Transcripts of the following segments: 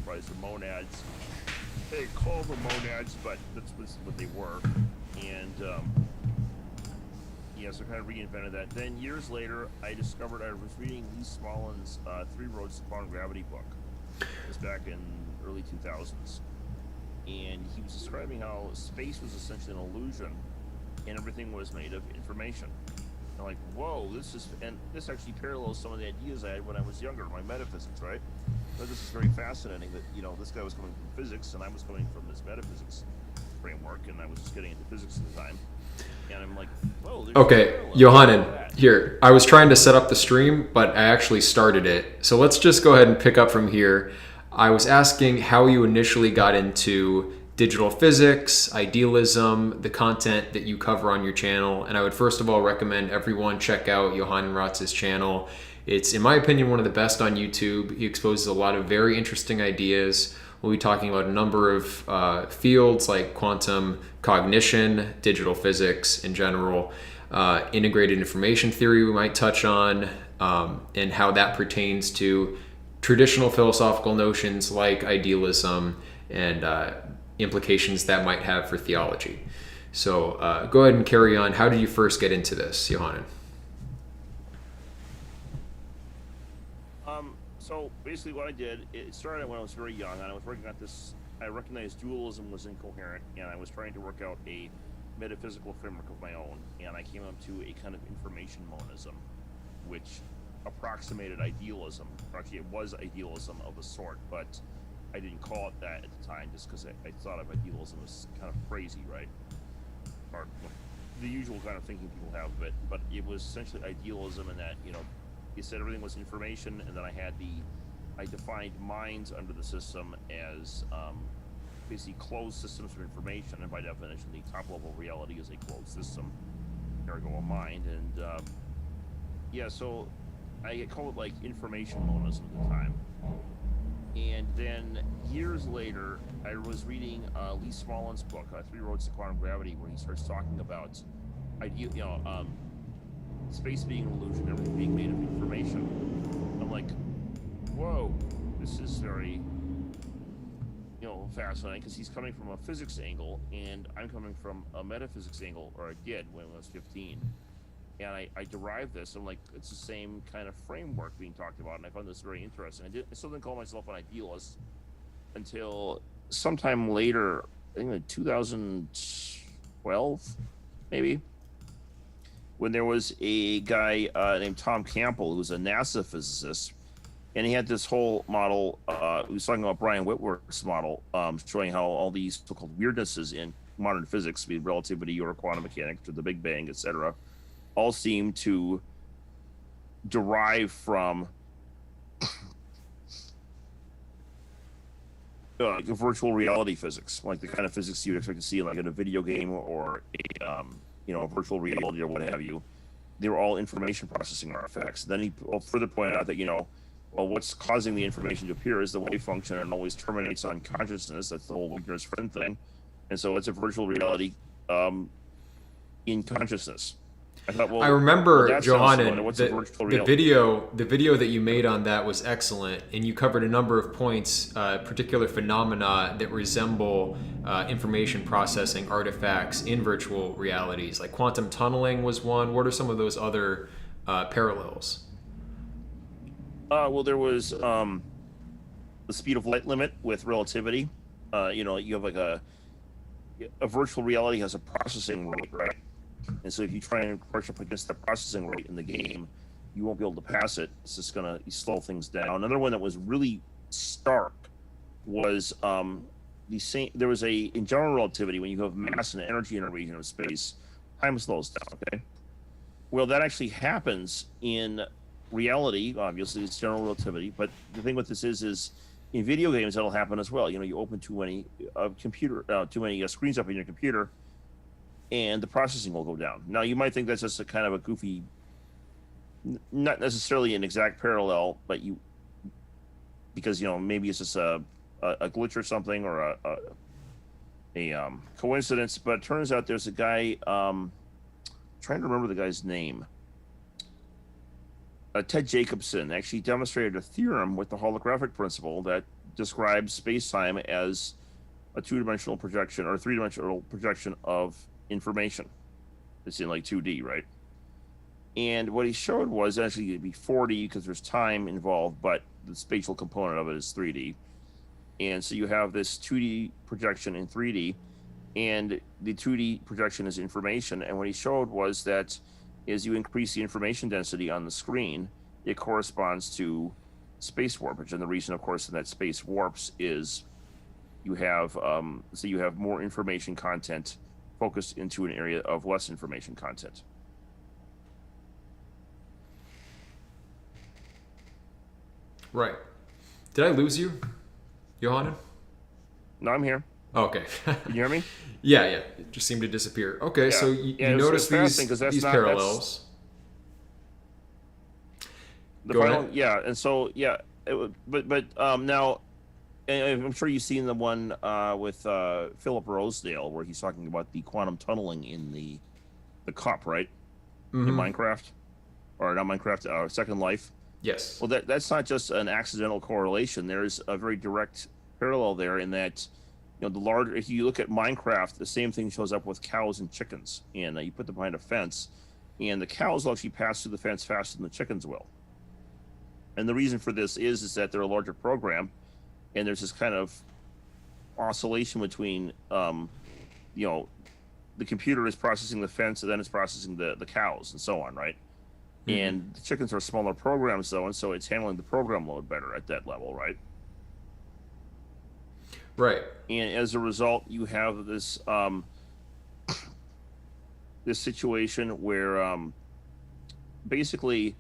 comprised of monads. They call them monads, but that's what they were. And yeah, so kind of reinvented that. Then years later, I discovered I was reading Lee Smollin's Three Roads to Quantum Gravity book. It was back in early 2000s. And he was describing how space was essentially an illusion and everything was made of information. And I'm like, whoa, this actually parallels some of the ideas I had when I was younger, my metaphysics, right? But this is very fascinating that, this guy was coming from physics and I was coming from this metaphysics framework, and I was just getting into physics at the time. And I'm like, whoa, there's okay, Johanan, here. I was trying to set up the stream, but I actually started it. So let's just go ahead and pick up from here. I was asking how you initially got into digital physics, idealism, the content that you cover on your channel. And I would first of all recommend everyone check out Johanan Raatz's channel. It's, in my opinion, one of the best on YouTube. He exposes a lot of very interesting ideas. We'll be talking about a number of fields like quantum cognition, digital physics in general, integrated information theory we might touch on, and how that pertains to traditional philosophical notions like idealism and implications that might have for theology. So go ahead and carry on. How did you first get into this, Johanan? So basically what I did, it started when I was very young, and I was working at this, I recognized dualism was incoherent, and I was trying to work out a metaphysical framework of my own, and I came up to a kind of information monism, which approximated idealism. Actually, it was idealism of a sort, but I didn't call it that at the time just because I thought of idealism as kind of crazy, right? Or the usual kind of thinking people have of it, but it was essentially idealism in that, you said everything was information, and then I defined minds under the system as basically closed systems of information, and by definition, the top level of reality is a closed system, ergo a mind, and yeah, so I call it like information monism at the time. And then years later, I was reading Lee Smollin's book, Three Roads to Quantum Gravity, where he starts talking about space being an illusion, everything being made of information. I'm like, whoa, this is very, fascinating, because he's coming from a physics angle, and I'm coming from a metaphysics angle, or I did when I was 15. And I derived this. I'm like, it's the same kind of framework being talked about, and I found this very interesting. I still didn't call myself an idealist until sometime later, I think in 2012, maybe, when there was a guy named Tom Campbell, who was a NASA physicist, and he had this whole model. He was talking about Brian Whitworth's model, showing how all these so-called weirdnesses in modern physics, be it relativity or quantum mechanics or the Big Bang, etc., all seem to derive from virtual reality physics, like the kind of physics you'd expect to see like in a video game or a virtual reality or what have you. They were all information processing artifacts. Then he further pointed out that, what's causing the information to appear is the wave function, and always terminates on consciousness. That's the whole ignorance friend thing. And so it's a virtual reality in consciousness. I thought, I remember, Johanan, the video that you made on that was excellent, and you covered a number of points, particular phenomena that resemble information processing artifacts in virtual realities. Like quantum tunneling was one. What are some of those other parallels? Well, there was the speed of light limit with relativity. You have like a virtual reality has a processing rate, right? And so if you try and brush up against the processing rate in the game, you won't be able to pass it. It's just going to slow things down. Another one that was really stark was there was in general relativity, when you have mass and energy in a region of space, time slows down, okay? Well, that actually happens in reality. Obviously, it's general relativity. But the thing with this is in video games, that'll happen as well. You open too many screens up in your computer, and the processing will go down. Now, you might think that's just a kind of a goofy, not necessarily an exact parallel, but because maybe it's just a glitch or something, or a coincidence. But it turns out there's a guy, trying to remember the guy's name. Ted Jacobson actually demonstrated a theorem with the holographic principle that describes space-time as a two-dimensional projection or a three-dimensional projection of information. It's in like 2D, right? And what he showed was actually it'd be 4D because there's time involved, but the spatial component of it is 3D. And so you have this 2D projection in 3D, and the 2D projection is information. And what he showed was that as you increase the information density on the screen, it corresponds to space warpage. And the reason, of course, that space warps is you have you have more information content focused into an area of less information content. Right. Did I lose you, Johanan? No, I'm here. Oh, okay. Can you hear me? Yeah. It just seemed to disappear. Okay, so you notice these parallels. Go ahead. Yeah, and so but now, and I'm sure you've seen the one with Philip Rosedale where he's talking about the quantum tunneling in the cup, right? In Minecraft, or not Minecraft, Second Life. Yes. Well, that's not just an accidental correlation. There's a very direct parallel there in that, if you look at Minecraft, the same thing shows up with cows and chickens, and you put them behind a fence, and the cows will actually pass through the fence faster than the chickens will. And the reason for this is that they're a larger program, and there's this kind of oscillation between, the computer is processing the fence, and then it's processing the cows, and so on, right? And the chickens are smaller programs, though, and so it's handling the program load better at that level, right? Right. And as a result, you have this this situation where basically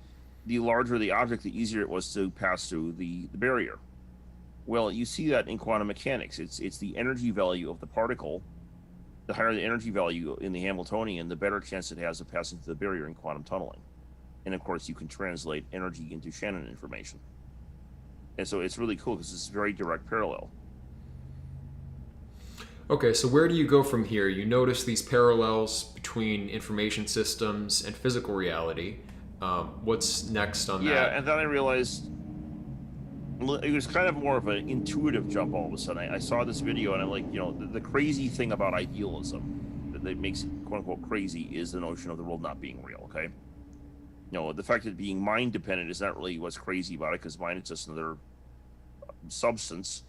the larger the object, the easier it was to pass through the barrier. Well, you see that in quantum mechanics. It's the energy value of the particle. The higher the energy value in the Hamiltonian, the better chance it has of passing through the barrier in quantum tunneling. And of course, you can translate energy into Shannon information. And so it's really cool because it's a very direct parallel. Okay, so where do you go from here? You notice these parallels between information systems and physical reality. What's next on that? Yeah, and then I realized it was kind of more of an intuitive jump all of a sudden. I saw this video and I'm like, the crazy thing about idealism that makes it quote unquote crazy is the notion of the world not being real, okay? The fact that being mind dependent is not really what's crazy about it, because mind is just another substance.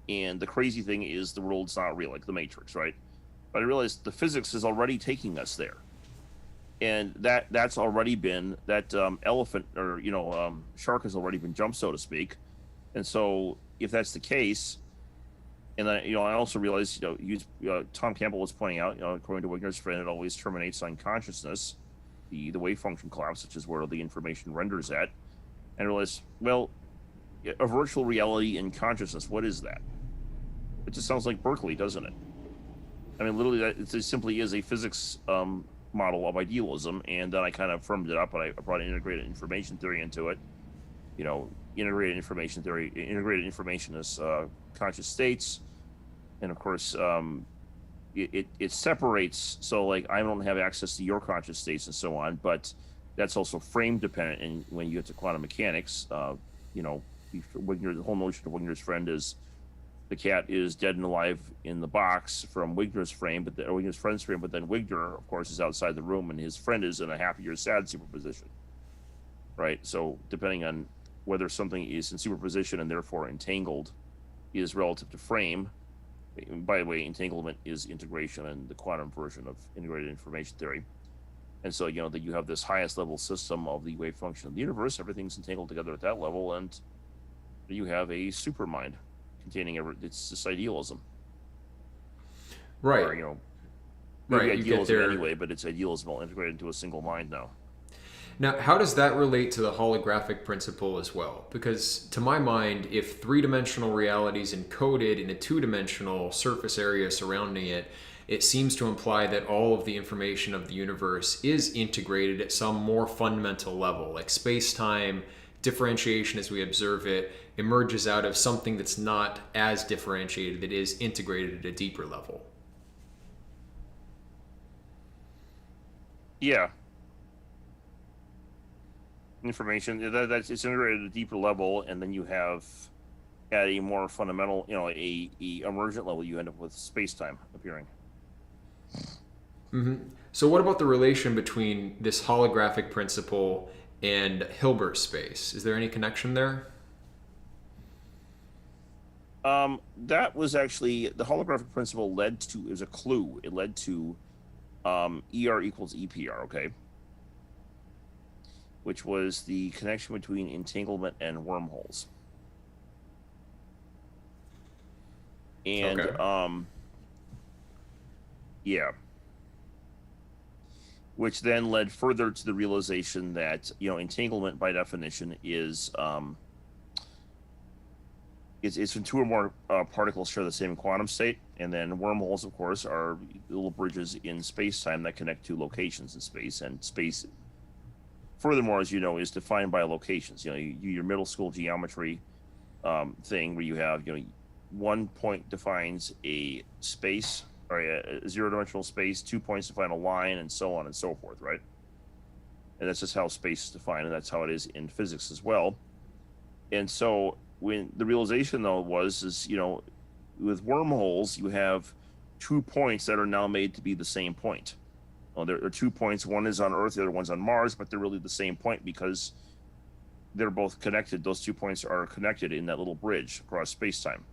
And the crazy thing is the world's not real, like the Matrix, right? But I realized the physics is already taking us there. And that's already been, that elephant or, shark has already been jumped, so to speak. And so if that's the case, and then, I also realized, Tom Campbell was pointing out, according to Wigner's friend, it always terminates on consciousness, the wave function collapse, which is where the information renders at. And I realized, well, a virtual reality in consciousness, what is that? It just sounds like Berkeley, doesn't it? I mean, literally, it simply is a physics model of idealism, and then I kind of firmed it up, and I brought integrated information theory into it. Integrated information as conscious states, and of course, it separates. So, like, I don't have access to your conscious states and so on, but that's also frame dependent. And when you get to quantum mechanics, the whole notion of Wigner's friend is the cat is dead and alive in the box from Wigner's frame, or Wigner's friend's frame, but then Wigner, of course, is outside the room, and his friend is in a happy or sad superposition, right? So depending on whether something is in superposition and therefore entangled is relative to frame. By the way, entanglement is integration and the quantum version of integrated information theory. And so, that you have this highest level system of the wave function of the universe, everything's entangled together at that level, and you have a supermind containing it's this idealism. Right. Or, maybe idealism anyway, but it's idealism all integrated into a single mind now. Now, how does that relate to the holographic principle as well? Because to my mind, if three-dimensional reality is encoded in a two-dimensional surface area surrounding it, it seems to imply that all of the information of the universe is integrated at some more fundamental level, like space-time differentiation as we observe it emerges out of something that's not as differentiated, that is integrated at a deeper level. Yeah. Information that's it's integrated at a deeper level, and then you have at a more fundamental, a emergent level, you end up with space-time appearing. Mm-hmm. So what about the relation between this holographic principle and Hilbert space? Is there any connection there? That was actually the holographic principle it was a clue. It led to ER equals EPR, okay? Which was the connection between entanglement and wormholes. And okay. Yeah. Which then led further to the realization that, entanglement by definition is it's when two or more particles share the same quantum state, and then wormholes, of course, are little bridges in space-time that connect two locations in space, and space, furthermore, as you know, is defined by locations. Your middle school geometry thing where you have, one point defines a space, or a zero-dimensional space, 2 points define a line, and so on and so forth, right? And that's just how space is defined, and that's how it is in physics as well. And so when the realization, though, is with wormholes, you have 2 points that are now made to be the same point. Well, there are 2 points. One is on Earth, the other one's on Mars, but they're really the same point because they're both connected. Those 2 points are connected in that little bridge across space-time.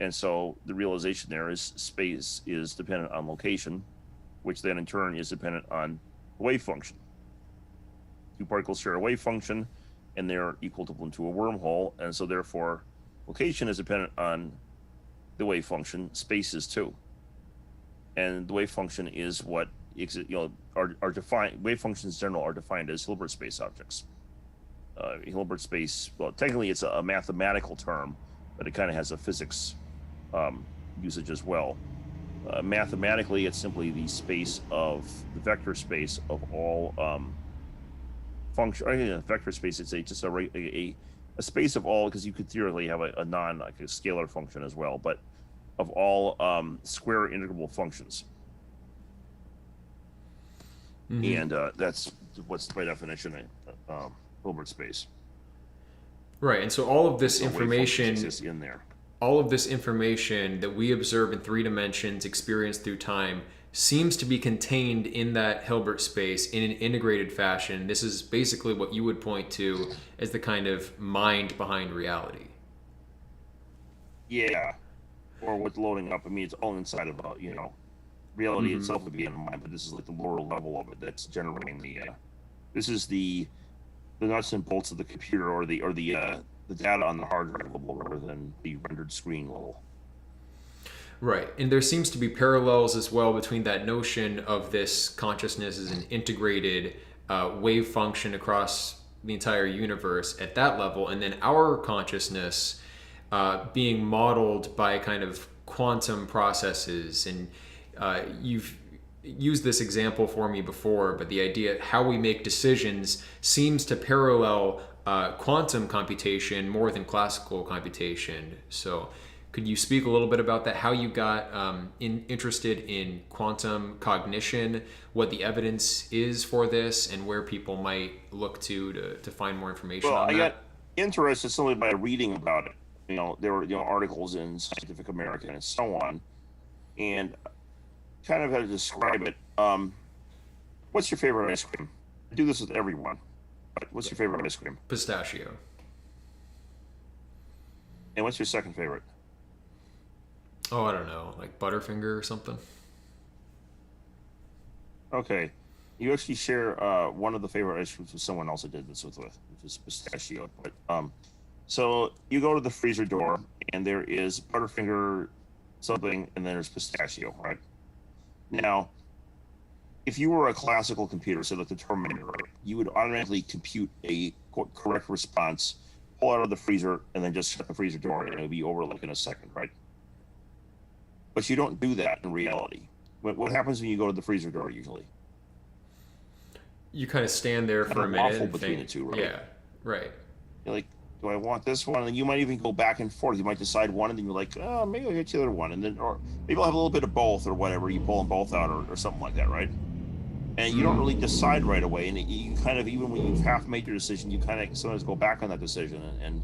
And so the realization there is space is dependent on location, which then in turn is dependent on wave function. Two particles share a wave function, and they're equal to a wormhole, and so therefore location is dependent on the wave function. Space is too, and the wave function is what are defined. Wave functions in general are defined as Hilbert space objects. Hilbert space, well, technically it's a mathematical term, but it kind of has a physics usage as well. Mathematically, it's simply the vector space of all function. Vector space, it's just a space of all, because you could theoretically have a scalar function as well, but of all square integrable functions. Mm-hmm. And that's what's by definition a Hilbert space. Right, and so all of this information exists in there. All of this information that we observe in 3 dimensions, experienced through time, seems to be contained in that Hilbert space in an integrated fashion. This is basically what you would point to as the kind of mind behind reality. Yeah, or what's loading up. I mean, it's all inside of reality Mm-hmm. itself would be in mind, but this is like the lower level of it that's generating this is the nuts and bolts of the computer, or the data on the hard drive level, rather than the rendered screen level. Right, and there seems to be parallels as well between that notion of this consciousness as an integrated wave function across the entire universe at that level, and then our consciousness being modeled by kind of quantum processes. And you've used this example for me before, but the idea how we make decisions seems to parallel quantum computation more than classical computation. So could you speak a little bit about that, how you got interested in quantum cognition, what the evidence is for this, and where people might look to find more information on that? I got interested simply by reading about it. There were articles in Scientific American and so on, and kind of how to describe it. What's your favorite ice cream? I do this with everyone. But what's your favorite ice cream? Pistachio. And what's your second favorite? Oh, I don't know, like Butterfinger or something. Okay, you actually share one of the favorite ice creams with someone else I did this with, which is pistachio. But so you go to the freezer door, and there is Butterfinger something, and then there's pistachio, right? Now, if you were a classical computer, so like the Terminator, right, you would automatically compute a correct response, pull out of the freezer, and then just shut the freezer door, and it would be over like in a second, right? But you don't do that in reality. What happens when you go to the freezer door usually? You kind of stand there for a minute and between think, the two, right? Yeah, right. You're like, do I want this one? And you might even go back and forth. You might decide one, and then you're like, oh, maybe I'll get the other one. And then, or maybe I'll have a little bit of both or whatever. You pull them both out or something like that, right? And you don't really decide right away. And you kind of, even when you've half made your decision, you kind of sometimes go back on that decision. And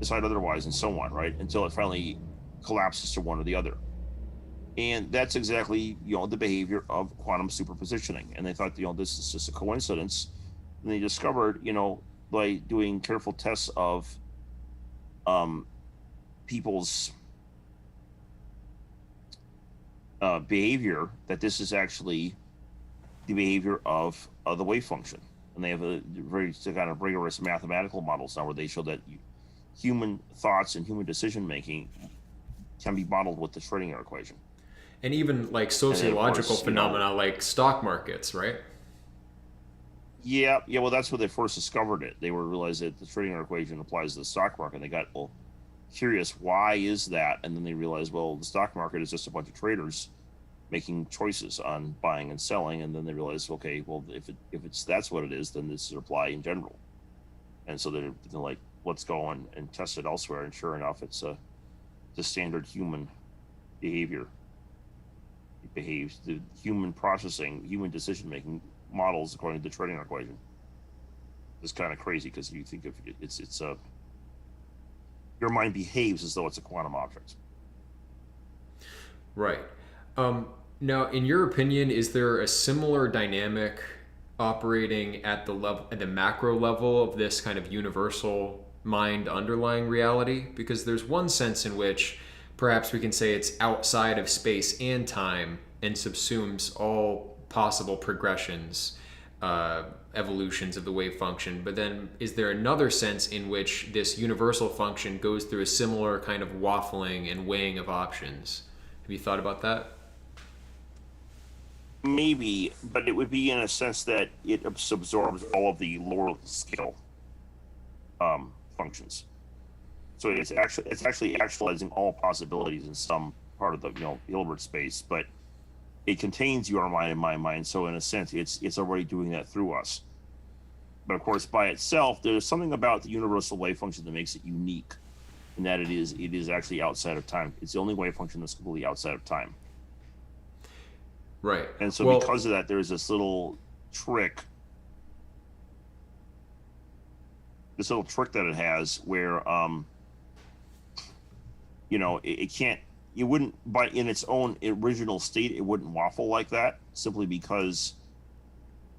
decide otherwise, and so on, right? Until it finally collapses to one or the other. And that's exactly, the behavior of quantum superpositioning. And they thought, this is just a coincidence. And they discovered, by doing careful tests of people's behavior, that this is actually the behavior of the wave function. And they have a very kind of rigorous mathematical models now where they show that human thoughts and human decision making can be modeled with the Schrödinger equation. And even like sociological phenomena like stock markets, right? Yeah. Well, that's where they first discovered it. They realized that the Schrödinger equation applies to the stock market. And they got curious, why is that? And then they realized, well, the stock market is just a bunch of traders making choices on buying and selling. And then they realized, okay, well, if that's what it is, then this should apply in general. And so they're like, let's go and test it elsewhere. And sure enough, it's the standard human behavior. It behaves, the human processing, human decision-making models according to the Schrödinger equation. It's kind of crazy because you think of it's your mind behaves as though it's a quantum object. Right. Now, in your opinion, is there a similar dynamic operating at the macro level of this kind of universal mind underlying reality? Because there's one sense in which perhaps we can say it's outside of space and time and subsumes all possible progressions, evolutions of the wave function. But then is there another sense in which this universal function goes through a similar kind of waffling and weighing of options? Have you thought about that? Maybe, but it would be in a sense that it absorbs all of the lower scale functions. So it's actually actualizing all possibilities in some part of the Hilbert space, but it contains your mind and my mind. So in a sense, it's already doing that through us. But of course, by itself, there's something about the universal wave function that makes it unique, in that it is actually outside of time. It's the only wave function that's completely outside of time. Right. And so because of that, there's this little trick. That it has where it wouldn't, but in its own original state, it wouldn't waffle like that, simply because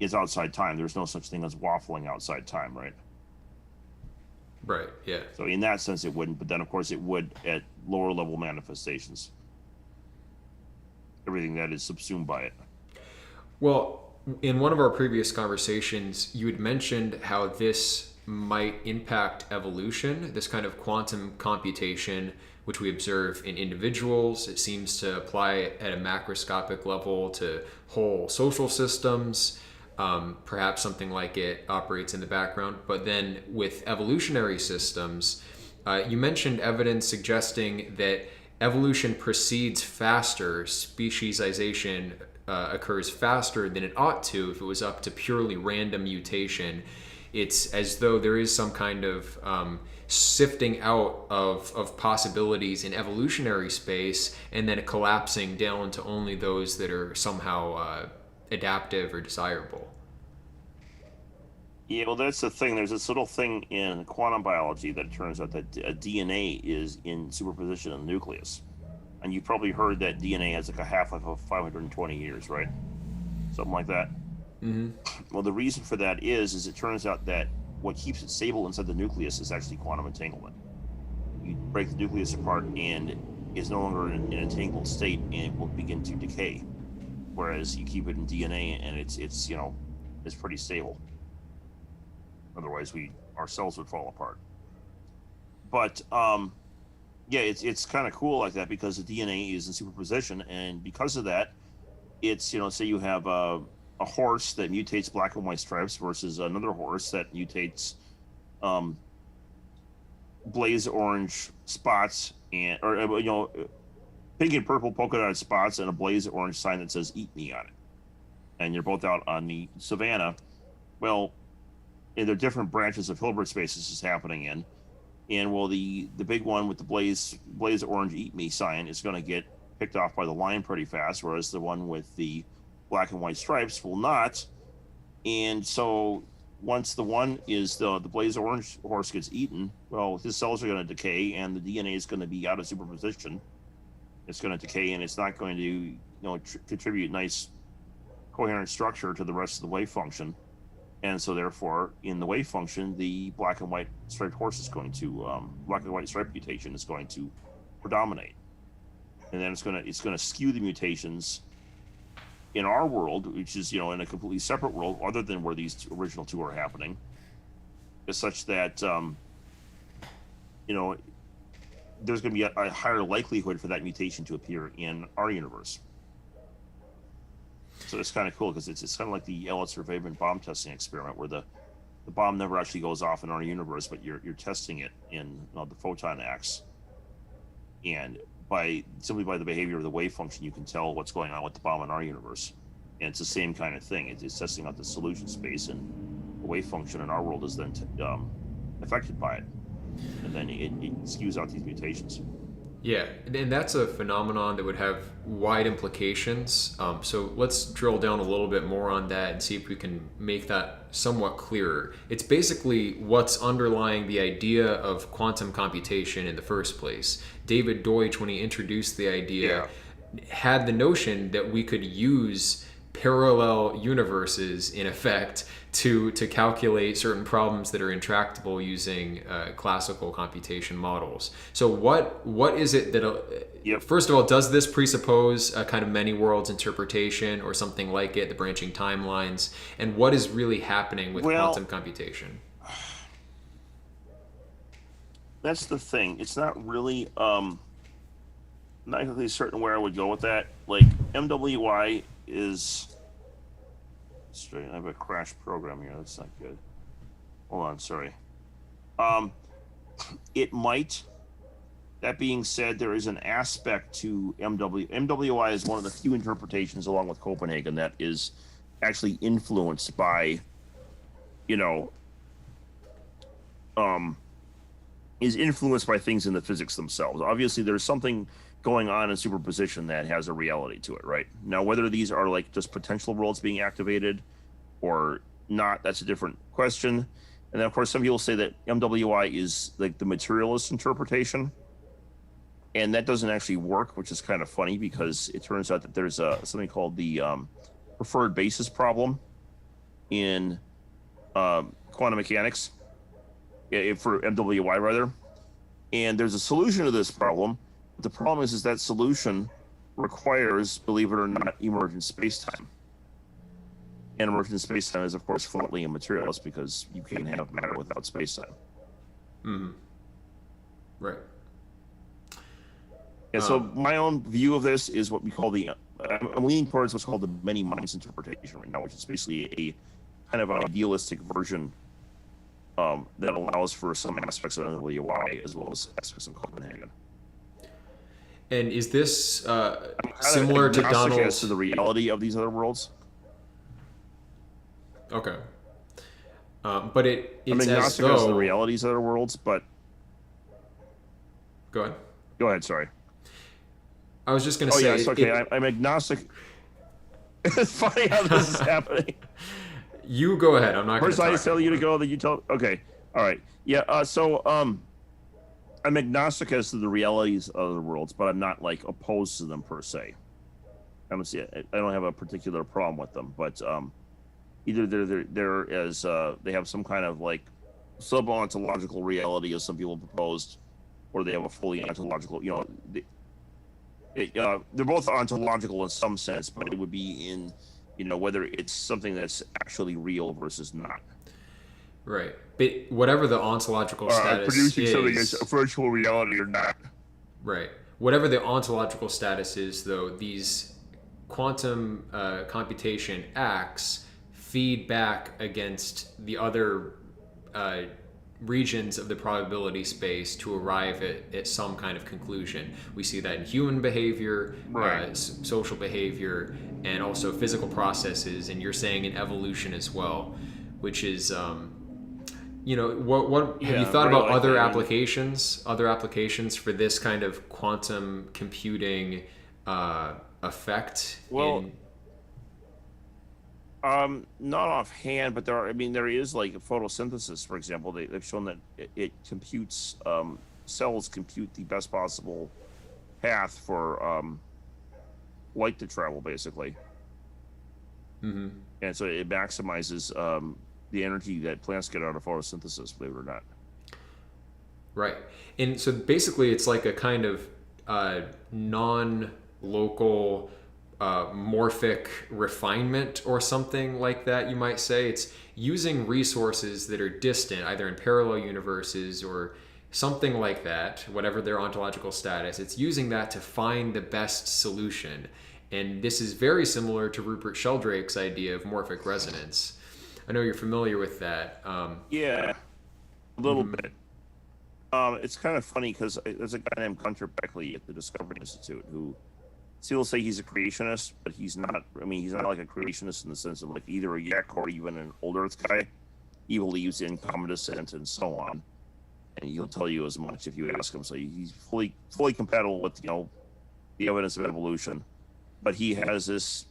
it's outside time. There's no such thing as waffling outside time, right? Right, yeah. So in that sense, it wouldn't, but then of course it would at lower level manifestations. Everything that is subsumed by it. Well, in one of our previous conversations, you had mentioned how this might impact evolution, this kind of quantum computation, which we observe in individuals. It seems to apply at a macroscopic level to whole social systems. Perhaps something like it operates in the background. But then with evolutionary systems, you mentioned evidence suggesting that evolution proceeds faster, speciesization occurs faster than it ought to if it was up to purely random mutation. It's as though there is some kind of sifting out of possibilities in evolutionary space and then collapsing down to only those that are somehow adaptive or desirable. Yeah, well, that's the thing. There's this little thing in quantum biology that turns out that DNA is in superposition in the nucleus. And you've probably heard that DNA has like a half-life of 520 years, right? Something like that. Mm-hmm. Well, the reason for that is it turns out that what keeps it stable inside the nucleus is actually quantum entanglement. You break the nucleus apart and it's no longer in an entangled state, and it will begin to decay. Whereas you keep it in DNA and it's pretty stable. Otherwise, our cells would fall apart. But yeah, it's kind of cool like that because the DNA is in superposition, and because of that, it's say you have a horse that mutates black and white stripes versus another horse that mutates blaze orange spots or pink and purple polka dotted spots and a blaze orange sign that says "Eat Me" on it, and you're both out on the savannah. Well, and there are different branches of Hilbert space this is happening in, and the big one with the blaze orange "Eat Me" sign is going to get picked off by the lion pretty fast, whereas the one with the black and white stripes will not. And so once the one is the blaze orange horse gets eaten, well, his cells are going to decay, and the DNA is going to be out of superposition. It's going to decay, and it's not going to contribute nice coherent structure to the rest of the wave function. And so therefore, in the wave function, the black and white striped horse is going to black and white striped mutation is going to predominate, and then it's going to skew the mutations in our world, which is in a completely separate world other than where these original two are happening, is such that there's going to be a higher likelihood for that mutation to appear in our universe. So it's kind of cool because it's kind of like the Elitzer-Weidman bomb testing experiment, where the bomb never actually goes off in our universe, but you're testing it in the photon acts, and simply by the behavior of the wave function, you can tell what's going on with the bomb in our universe. And it's the same kind of thing. It's testing out the solution space, and the wave function in our world is then affected by it, and then it skews out these mutations. Yeah, and that's a phenomenon that would have wide implications. So let's drill down a little bit more on that and see if we can make that somewhat clearer. It's basically what's underlying the idea of quantum computation in the first place. David Deutsch, when he introduced the idea, had the notion that we could use parallel universes, in effect, to calculate certain problems that are intractable using classical computation models. So what is it that, first of all, does this presuppose a kind of many worlds interpretation or something like it, the branching timelines, and what is really happening with quantum computation? That's the thing. It's not really, not exactly certain where I would go with that. Like, MWI is... Straight. I have a crash program here. That's not good. Hold on, sorry. It might. That being said, there is an aspect to MWI is one of the few interpretations, along with Copenhagen, that is actually influenced by, is influenced by things in the physics themselves. Obviously, there's something going on in superposition that has a reality to it, right? Now, whether these are like just potential worlds being activated or not, that's a different question. And then, of course, some people say that MWI is like the materialist interpretation, and that doesn't actually work, which is kind of funny because it turns out that there's something called the preferred basis problem in quantum mechanics, for MWI rather, and there's a solution to this problem. The problem is that solution requires, believe it or not, emergent spacetime. And emergent spacetime is, of course, flatly immaterialist because you can't have matter without spacetime. Mm-hmm. Right. And so my own view of this is what we call I'm leaning towards what's called the many minds interpretation right now, which is basically a kind of an idealistic version that allows for some aspects of MWI as well as aspects of Copenhagen. And is this similar to Donald? As to the reality of these other worlds. Okay. But it's I'm agnostic as to the realities of other worlds, but... Go ahead. Go ahead, sorry. I was just going to say... Oh, yes, okay. I'm agnostic. It's funny how this is happening. You go ahead. I'm not going to talk. First I tell you to go, then you tell... Okay. All right. Yeah, so... I'm agnostic as to the realities of other worlds, but I'm not like opposed to them per se. I don't have a particular problem with them, but either they're as they have some kind of like sub-ontological reality, as some people proposed, or they have a fully ontological. They're both ontological in some sense, but it would be in whether it's something that's actually real versus not. Right. But whatever the ontological status producing is... something as a virtual reality or not. Right. Whatever the ontological status is, though, these quantum computation acts feed back against the other regions of the probability space to arrive at some kind of conclusion. We see that in human behavior, right. Social behavior, and also physical processes, and you're saying in evolution as well, which is... what have you thought about other applications for this kind of quantum computing effect? Well, Not offhand, but there are. I mean, there is like photosynthesis, for example. They've shown that it computes cells compute the best possible path for light to travel, basically, and so it maximizes the energy that plants get out of photosynthesis. Believe it or not. Right. And so basically, it's like a kind of non-local morphic refinement or something like that, you might say. It's using resources that are distant, either in parallel universes or something like that, whatever their ontological status. It's using that to find the best solution. And this is very similar to Rupert Sheldrake's idea of morphic resonance. I know you're familiar with that. Yeah, a little bit. It's kind of funny because there's a guy named Gunter Beckley at the Discovery Institute who still say he's a creationist, but he's not. I mean, he's not like a creationist in the sense of like either a Yak or even an old Earth guy. He believes in common descent and so on, and he'll tell you as much if you ask him. So he's fully compatible with the evidence of evolution, but he has this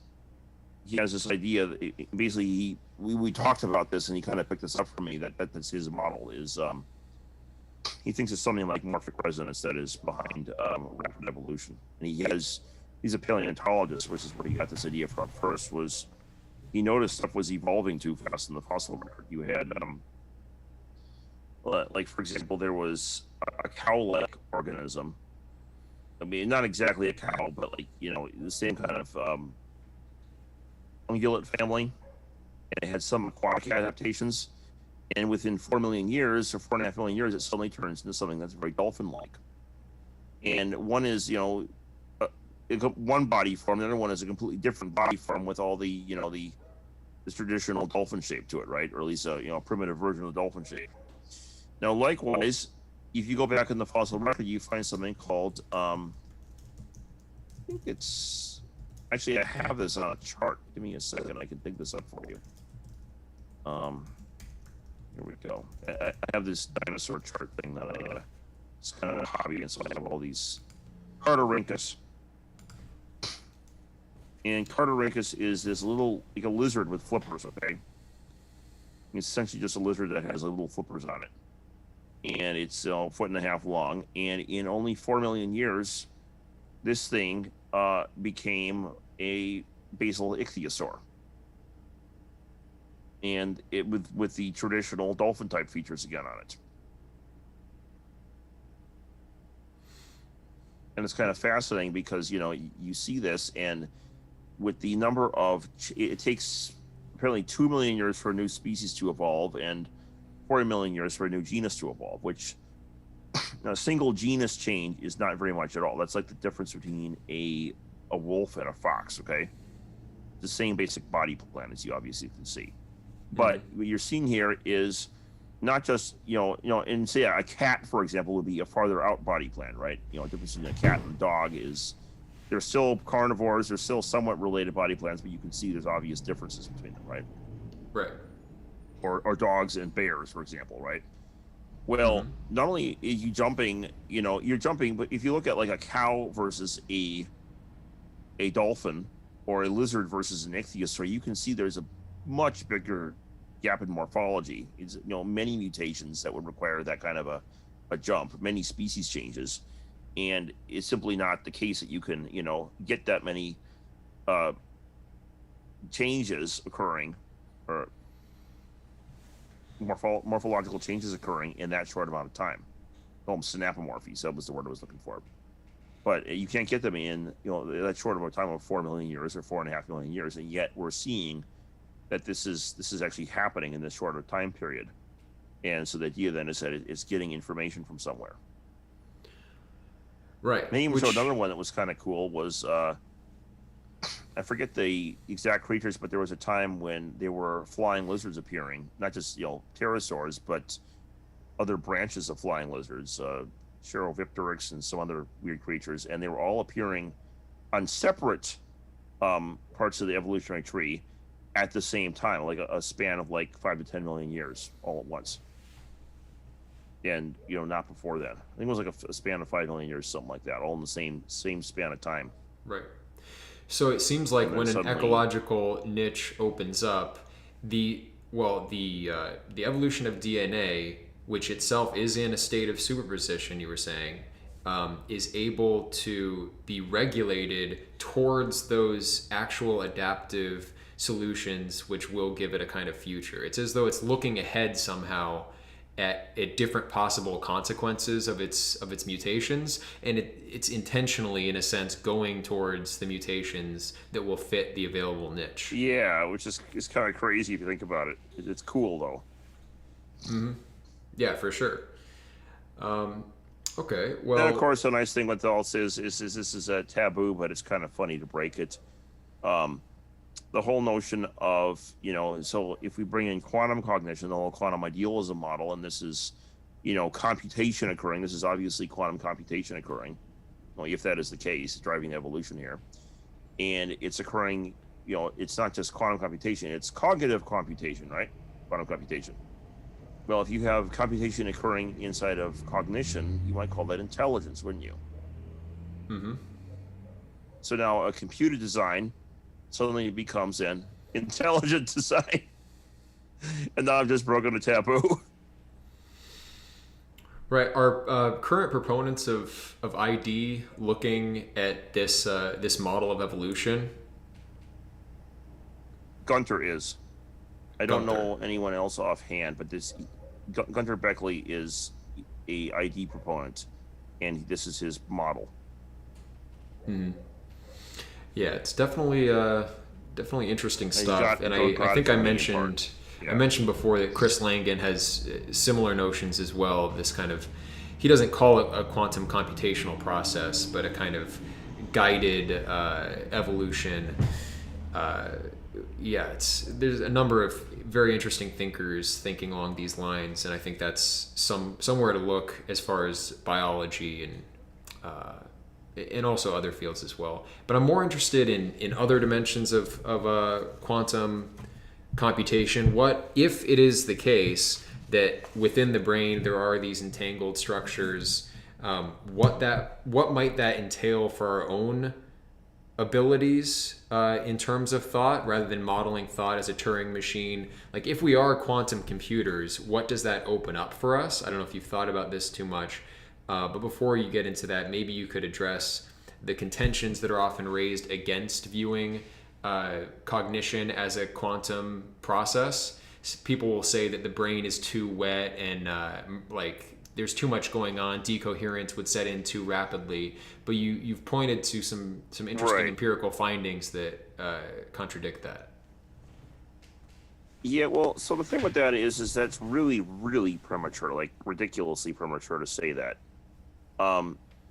idea that basically we talked about this and he kind of picked this up from me that's his model is. He thinks it's something like morphic resonance that is behind rapid evolution, and he's a paleontologist, which is where he got this idea from first. Was he noticed stuff was evolving too fast in the fossil record? You had like for example, there was a cow-like organism. I mean, not exactly a cow, but like the same kind of ungulate family, and it had some aquatic adaptations. And within 4 million years or 4.5 million years, it suddenly turns into something that's very dolphin-like. And one is, one body form. The other one is a completely different body form with all the, this traditional dolphin shape to it, right? Or at least a primitive version of the dolphin shape. Now, likewise, if you go back in the fossil record, you find something called, I think it's, actually, I have this on a chart. Give me a second. I can dig this up for you. Here we go. I have this dinosaur chart thing that it's kind of a hobby, and so I have all these Cardarhynchus. And Cardarhynchus is this little, like a lizard with flippers, okay? It's essentially just a lizard that has little flippers on it. And it's a foot and a half long. And in only 4 million years, this thing became a basal ichthyosaur. And it with the traditional dolphin type features again on it. And it's kind of fascinating because you see this, and with the number of it takes apparently 2 million years for a new species to evolve and 40 million years for a new genus to evolve, which a single genus change is not very much at all. That's like the difference between a wolf and a fox, okay? The same basic body plan, as you obviously can see. But what you're seeing here is not just, and say a cat, for example, would be a farther out body plan, right? The difference between a cat and a dog is they're still carnivores, they're still somewhat related body plans, but you can see there's obvious differences between them, right? Right. Or dogs and bears, for example, right? Well, not only are you jumping, you're jumping, but if you look at like a cow versus a dolphin or a lizard versus an ichthyosaur, you can see there's a much bigger gap in morphology. It's many mutations that would require that kind of a jump, many species changes, and it's simply not the case that you can get that many changes occurring or morphological changes occurring in that short amount of time. Synapomorphy, so that was the word I was looking for. But you can't get them in that short amount of time of 4 million years or 4.5 million years, and yet we're seeing that this is actually happening in this shorter time period. And so the idea then is that it's getting information from somewhere. Right. They even showed another one that was kind of cool was, I forget the exact creatures, but there was a time when there were flying lizards appearing, not just, pterosaurs, but other branches of flying lizards, Cherovipteryx and some other weird creatures. And they were all appearing on separate parts of the evolutionary tree at the same time, like a span of like 5 to 10 million years all at once. And, not before that. I think it was like a span of 5 million years, something like that, all in the same span of time. Right. So it seems like and then when an suddenly, ecological niche opens up, the the evolution of DNA, which itself is in a state of superposition, you were saying, is able to be regulated towards those actual adaptive solutions, which will give it a kind of future. It's as though it's looking ahead somehow at different possible consequences of its mutations, and it's intentionally, in a sense, going towards the mutations that will fit the available niche. yeah, which is kind of crazy if you think about it. It's cool though. Yeah, for sure. Okay, And of well, course, the nice thing with all this is this is a taboo, but it's kind of funny to break it. Um, the whole notion of, so if we bring in quantum cognition, the whole quantum idealism model, and this is, computation occurring. This is obviously quantum computation occurring. Well, if that is the case, driving evolution here, and it's occurring. It's not just quantum computation; it's cognitive computation, right? Quantum computation. Well, if you have computation occurring inside of cognition, you might call that intelligence, wouldn't you? hmm So now a computer design suddenly becomes an intelligent design. And now I've just broken a taboo. right. Are current proponents of ID looking at this model of evolution? Gunter is. I don't Gunther. know anyone else offhand, but this Gunter Beckley is a ID proponent, and this is his model. Yeah, it's definitely definitely interesting And he's stuff. got And Goat I think I Prodigy mentioned part. I Yeah. mentioned before that Chris Langan has similar notions as well. This kind of, he doesn't call it a quantum computational process, but a kind of guided evolution. Yeah, there's a number of very interesting thinkers thinking along these lines, and I think that's somewhere to look as far as biology and also other fields as well. But I'm more interested in other dimensions of quantum computation. What if it is the case that within the brain there are these entangled structures? What might that entail for our own abilities in terms of thought, rather than modeling thought as a Turing machine? Like, if we are quantum computers, what does that open up for us? I don't know if you've thought about this too much, but before you get into that, maybe you could address the contentions that are often raised against viewing cognition as a quantum process. People will say that the brain is too wet and like there's too much going on. Decoherence would set in too rapidly. But you've pointed to some interesting Right. empirical findings that contradict that. Yeah, well, so the thing with that is that's really, really premature, like ridiculously premature to say that.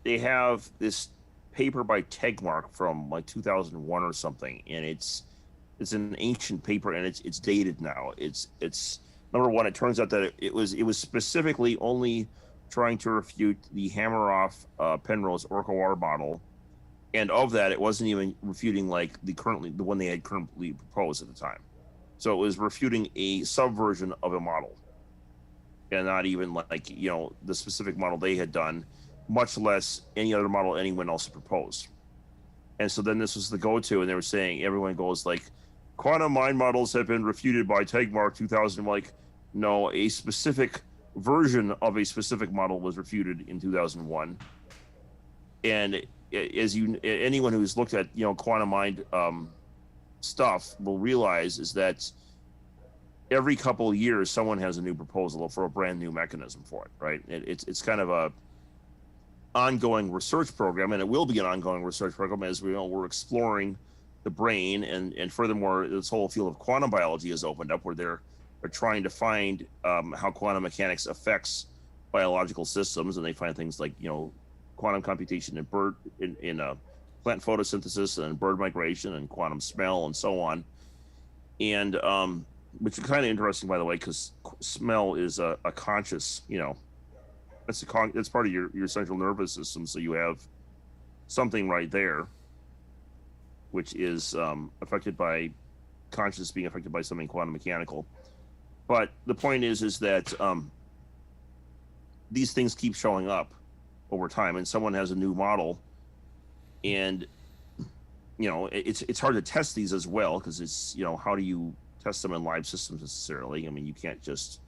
They have this paper by Tegmark from like 2001 or something, and it's an ancient paper, and it's dated now. It's number one. It turns out that it was specifically only trying to refute the Hammeroff Penrose Orca-War model, and of that, it wasn't even refuting like the one they had currently proposed at the time. So it was refuting a subversion of a model, and not even like the specific model they had done, much less any other model anyone else had proposed. And so then this was the go-to, and they were saying, everyone goes like, quantum mind models have been refuted by Tegmark 2000. I'm like, no, a specific version of a specific model was refuted in 2001. And anyone who's looked at quantum mind stuff will realize is that every couple of years someone has a new proposal for a brand new mechanism for it, right? It's kind of a ongoing research program, and it will be an ongoing research program as we're exploring the brain, and furthermore, this whole field of quantum biology has opened up, where they're trying to find how quantum mechanics affects biological systems, and they find things like quantum computation in plant photosynthesis and bird migration and quantum smell and so on, and which is kind of interesting, by the way, because smell is a conscious, that's part of your central nervous system, so you have something right there which is affected by consciousness being affected by something quantum mechanical. But the point is that these things keep showing up over time, and someone has a new model, and it's hard to test these as well, because it's, how do you test them in live systems necessarily? I mean, you can't just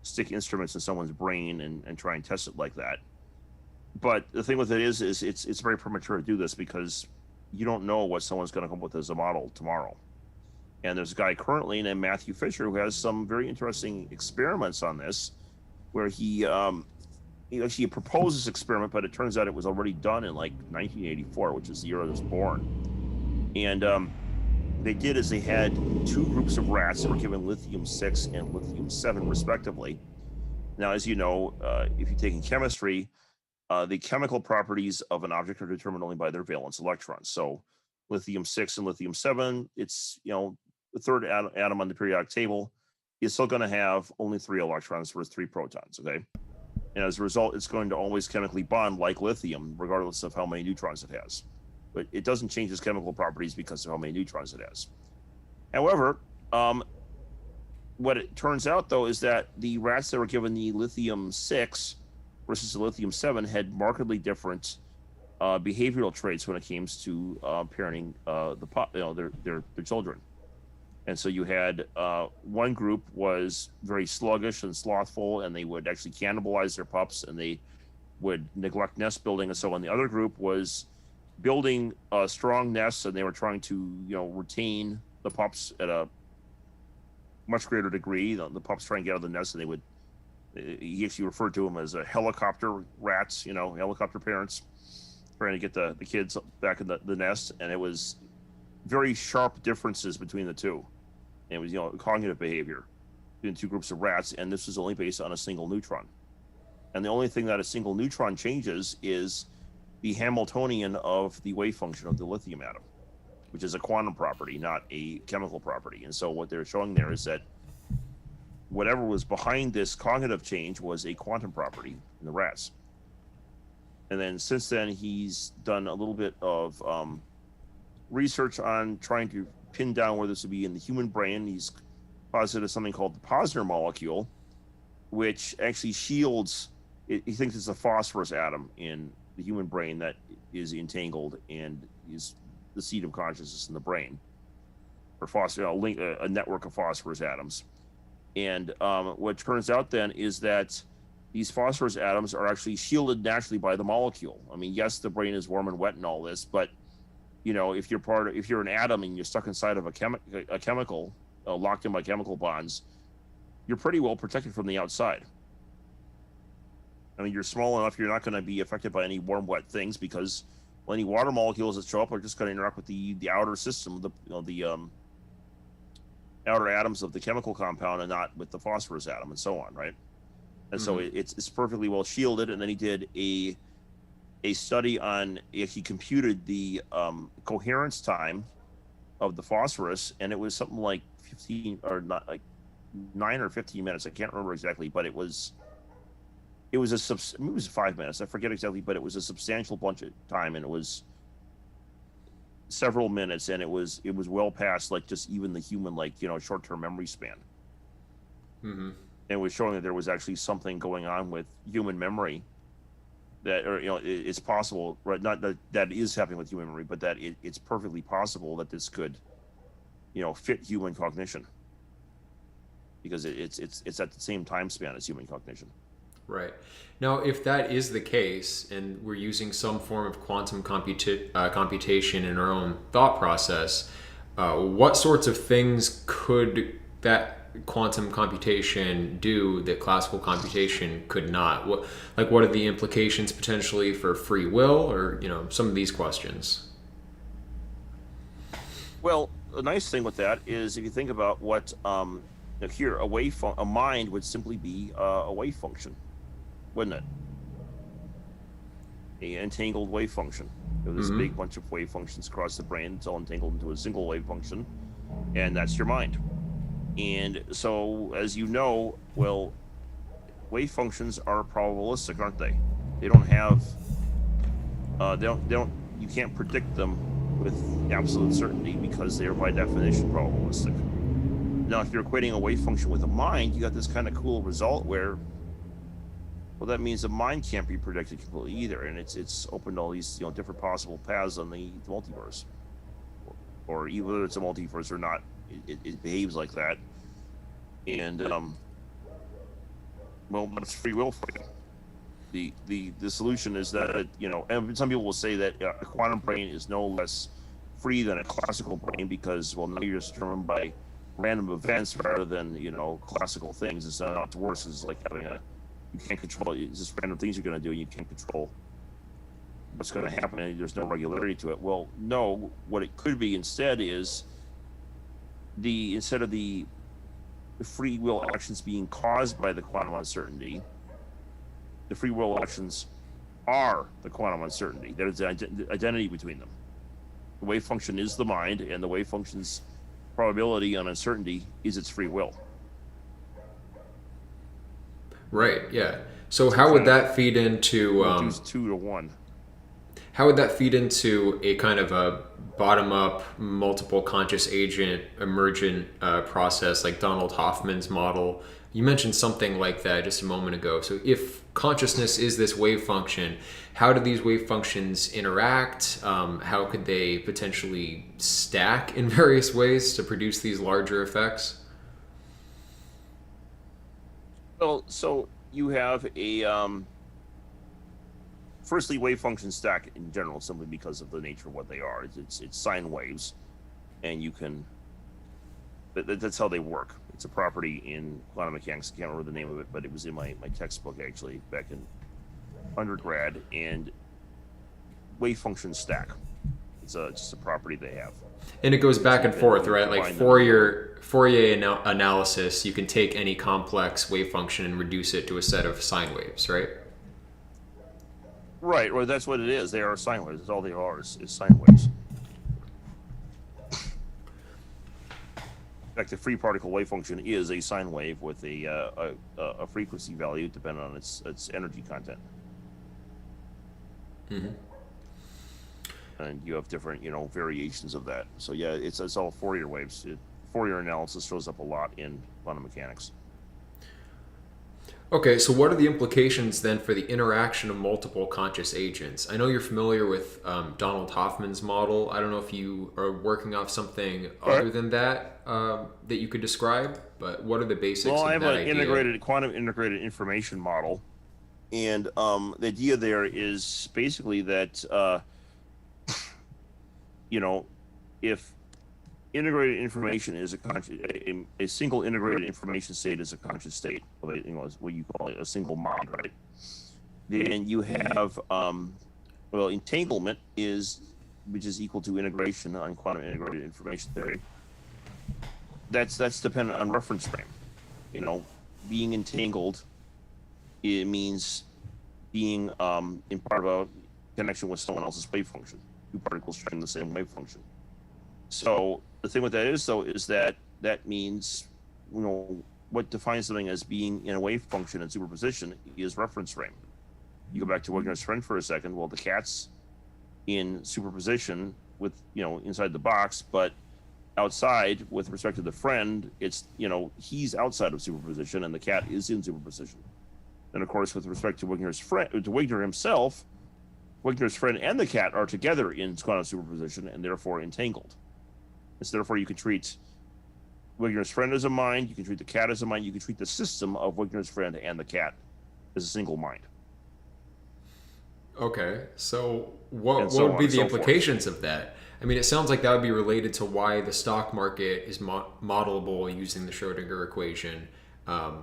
stick instruments in someone's brain and try and test it like that. But the thing with it is it's very premature to do this, because you don't know what someone's going to come up with as a model tomorrow. And there's a guy currently named Matthew Fisher who has some very interesting experiments on this, where he actually proposed this experiment, but it turns out it was already done in like 1984, which is the year I was born. And they did is they had two groups of rats that were given lithium-6 and lithium-7 respectively. Now, as you know, if you take in chemistry, the chemical properties of an object are determined only by their valence electrons. So lithium-6 and lithium-7, it's, the third atom on the periodic table is still going to have only 3 electrons versus 3 protons, okay? And as a result, it's going to always chemically bond like lithium, regardless of how many neutrons it has. But it doesn't change its chemical properties because of how many neutrons it has. However, what it turns out, though, is that the rats that were given the lithium-6 versus the lithium-7 had markedly different behavioral traits when it came to parenting their children. And so you had one group was very sluggish and slothful, and they would actually cannibalize their pups, and they would neglect nest building. And so on, the other group was building strong nests, and they were trying to retain the pups at a much greater degree. The pups trying to get out of the nest, and they would. He actually referred to them as helicopter rats, helicopter parents, trying to get the kids back in the nest. And it was very sharp differences between the two. And it was, cognitive behavior between two groups of rats, and this was only based on a single neutron. And the only thing that a single neutron changes is the Hamiltonian of the wave function of the lithium atom, which is a quantum property, not a chemical property. And so what they're showing there is that whatever was behind this cognitive change was a quantum property in the rats. And then since then, he's done a little bit of research on trying to pin down where this would be in the human brain. He's posited something called the Posner molecule, which actually shields, he thinks it's a phosphorus atom in the human brain that is entangled and is the seat of consciousness in the brain, or a network of phosphorus atoms. And what turns out then is that these phosphorus atoms are actually shielded naturally by the molecule. I mean, yes, the brain is warm and wet and all this, but if you're an atom and you're stuck inside of a chemical, locked in by chemical bonds, you're pretty well protected from the outside. I mean, you're small enough, you're not going to be affected by any warm, wet things, because any water molecules that show up are just going to interact with the outer system, the outer atoms of the chemical compound, and not with the phosphorus atom, and so on, right? And so it's perfectly well shielded. And then he did a study on, if he computed the coherence time of the phosphorus, and it was something like 15 or not, like 9 or 15 minutes. I can't remember exactly, but it was 5 minutes. I forget exactly, but it was a substantial bunch of time, and it was several minutes, and it was well past like just even the human short-term memory span. And it was showing that there was actually something going on with human memory that, or it's possible, right? Not that is happening with human memory, but that it's perfectly possible that this could, fit human cognition, because it's at the same time span as human cognition. Right. Now, if that is the case, and we're using some form of quantum computation in our own thought process, what sorts of things could that quantum computation do that classical computation could not? What are the implications potentially for free will, or some of these questions? Well, the nice thing with that is, if you think about what here, a mind would simply be a wave function, wouldn't it? A entangled wave function. There's a big bunch of wave functions across the brain. It's all entangled into a single wave function, and that's your mind. And so, as you know, well, wave functions are probabilistic, aren't they? They don't have, you can't predict them with absolute certainty, because they are by definition probabilistic. Now, if you're equating a wave function with a mind, you got this kind of cool result where, well, that means the mind can't be predicted completely either, and it's open to all these different possible paths on the multiverse. or even whether it's a multiverse or not, it behaves like that. And well, that's free will for you. The solution is that, you know, and some people will say that a quantum brain is no less free than a classical brain because, well, now you're just determined by random events rather than, you know, classical things. It's not worse. It's like having you can't control it. It's just random things you're going to do, and you can't control what's going to happen, and there's no regularity to it. Well, no, what it could be instead is instead of the free will actions being caused by the quantum uncertainty, the free will actions are the quantum uncertainty. There's the identity between them. The wave function is the mind, and the wave function's probability on uncertainty is its free will. Right. Yeah. So how would that feed into 2 to 1? How would that feed into a kind of a bottom-up, multiple conscious agent emergent process like Donald Hoffman's model? You mentioned something like that just a moment ago. So if consciousness is this wave function, how do these wave functions interact? How could they potentially stack in various ways to produce these larger effects? Well, so you have a firstly, wave functions stack in general simply because of the nature of what they are. It's sine waves, and you can. That's how they work. It's a property in quantum mechanics. I can't remember the name of it, but it was in my textbook actually back in undergrad. And wave functions stack. It's just a property they have. And it goes back and forth, right? Like Fourier analysis, you can take any complex wave function and reduce it to a set of sine waves, right? Right, well, that's what it is. They are sine waves. That's all they are is sine waves. In fact, the free particle wave function is a sine wave with a frequency value depending on its energy content. Mm-hmm. And you have different, you know, variations of that. So yeah, it's all Fourier waves. Fourier analysis shows up a lot in quantum mechanics. Okay, so what are the implications then for the interaction of multiple conscious agents? I know you're familiar with Donald Hoffman's model. I don't know if you are working off something other than that that you could describe, but what are the basics of that idea? Well, I have an quantum integrated information model, and the idea there is basically that, you know, if integrated information is a single integrated information state is a conscious state, you know, is what you call it, a single mind, right? Then you have well, entanglement which is equal to integration on quantum integrated information theory. That's dependent on reference frame. You know, being entangled, it means being in part of a connection with someone else's wave function. Two particles sharing the same wave function. So the thing with that is, though, is that means, you know, what defines something as being in a wave function in superposition is reference frame. You go back to Wigner's friend for a second. Well, the cat's in superposition with, you know, inside the box, but outside with respect to the friend, it's, you know, he's outside of superposition and the cat is in superposition. And of course, with respect to Wigner's friend, to Wigner himself, Wigner's friend and the cat are together in quantum superposition and therefore entangled. So therefore, you can treat Wigner's friend as a mind, you can treat the cat as a mind, you can treat the system of Wigner's friend and the cat as a single mind. Okay, so what would be the implications of that? I mean, it sounds like that would be related to why the stock market is modelable using the Schrodinger equation. I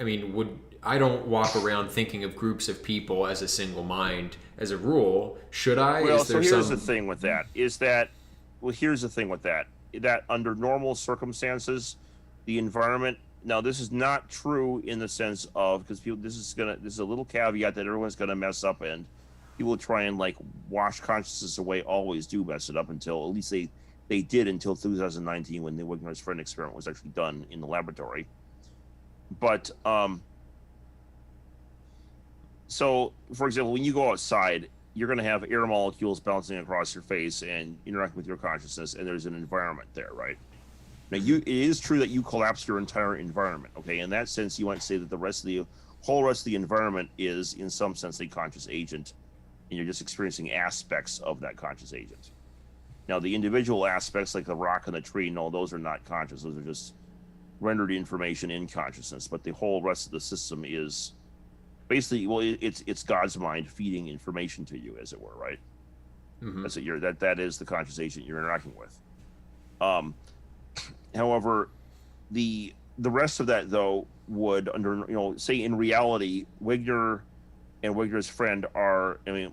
mean, I don't walk around thinking of groups of people as a single mind as a rule. Should I? Well, so here's the thing with that, is that, well, here's the thing with that under normal circumstances, the environment, now this is not true in the sense of, because people, this is a little caveat that everyone's gonna mess up, and people try and like wash consciousness away, always do mess it up until, at least they did until 2019 when the Wigner's friend experiment was actually done in the laboratory. But so for example, when you go outside, you're going to have air molecules bouncing across your face and interacting with your consciousness, and there's an environment there, right? Now, it is true that you collapse your entire environment, okay? In that sense, you might say that the whole rest of the environment is, in some sense, a conscious agent, and you're just experiencing aspects of that conscious agent. Now, the individual aspects, like the rock and the tree, no, those are not conscious. Those are just rendered information in consciousness. But the whole rest of the system is basically, well, it's God's mind feeding information to you, as it were, right? Mm-hmm. That's what that is the conscious agent you're interacting with. However, the rest of that, though, would say in reality, Wigner and Wigner's friend are, I mean,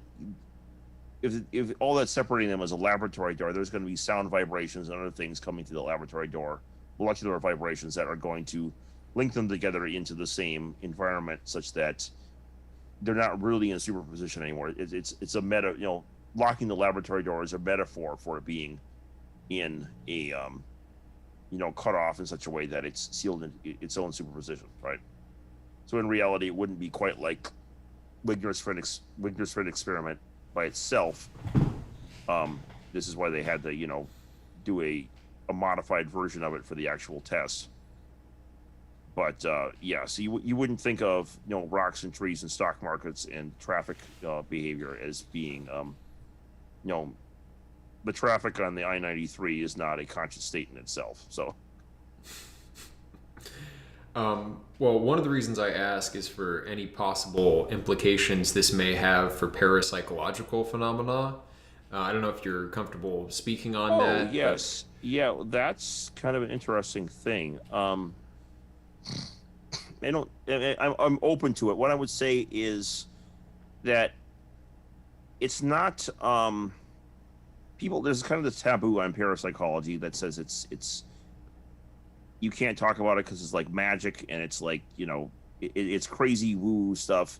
if all that's separating them is a laboratory door, there's going to be sound vibrations and other things coming through the laboratory door, molecular vibrations that are going to link them together into the same environment, such that they're not really in superposition anymore. It's a meta, locking the laboratory door is a metaphor for it being in a cut off in such a way that it's sealed in its own superposition, right? So in reality, it wouldn't be quite like Wigner's friend experiment by itself. This is why they had to do a modified version of it for the actual test. But so you wouldn't think of rocks and trees and stock markets and traffic behavior as being the traffic on the I-93 is not a conscious state in itself. So well, one of the reasons I ask is for any possible implications this may have for parapsychological phenomena. I don't know if you're comfortable speaking on that. Oh, yes. Yeah, that's kind of an interesting thing. I'm open to it. What I would say is that it's not there's kind of this taboo on parapsychology that says it's you can't talk about it because it's like magic, and it's like it's crazy woo stuff.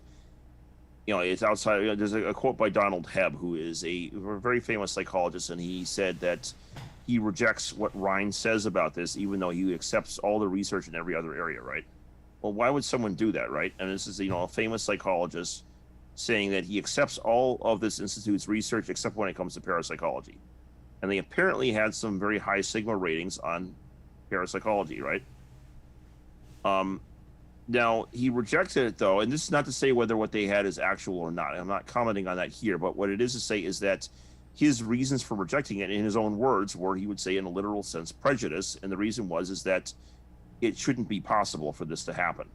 It's outside. There's a quote by Donald Hebb, who is a very famous psychologist, and he said that he rejects what Rhine says about this, even though he accepts all the research in every other area, right? Well, why would someone do that, right? And this is a famous psychologist saying that he accepts all of this institute's research except when it comes to parapsychology. And they apparently had some very high sigma ratings on parapsychology, right? Now, he rejected it, though, and this is not to say whether what they had is actual or not. I'm not commenting on that here, but what it is to say is that his reasons for rejecting it, in his own words, were, he would say in a literal sense, prejudice, and the reason is that it shouldn't be possible for this to happen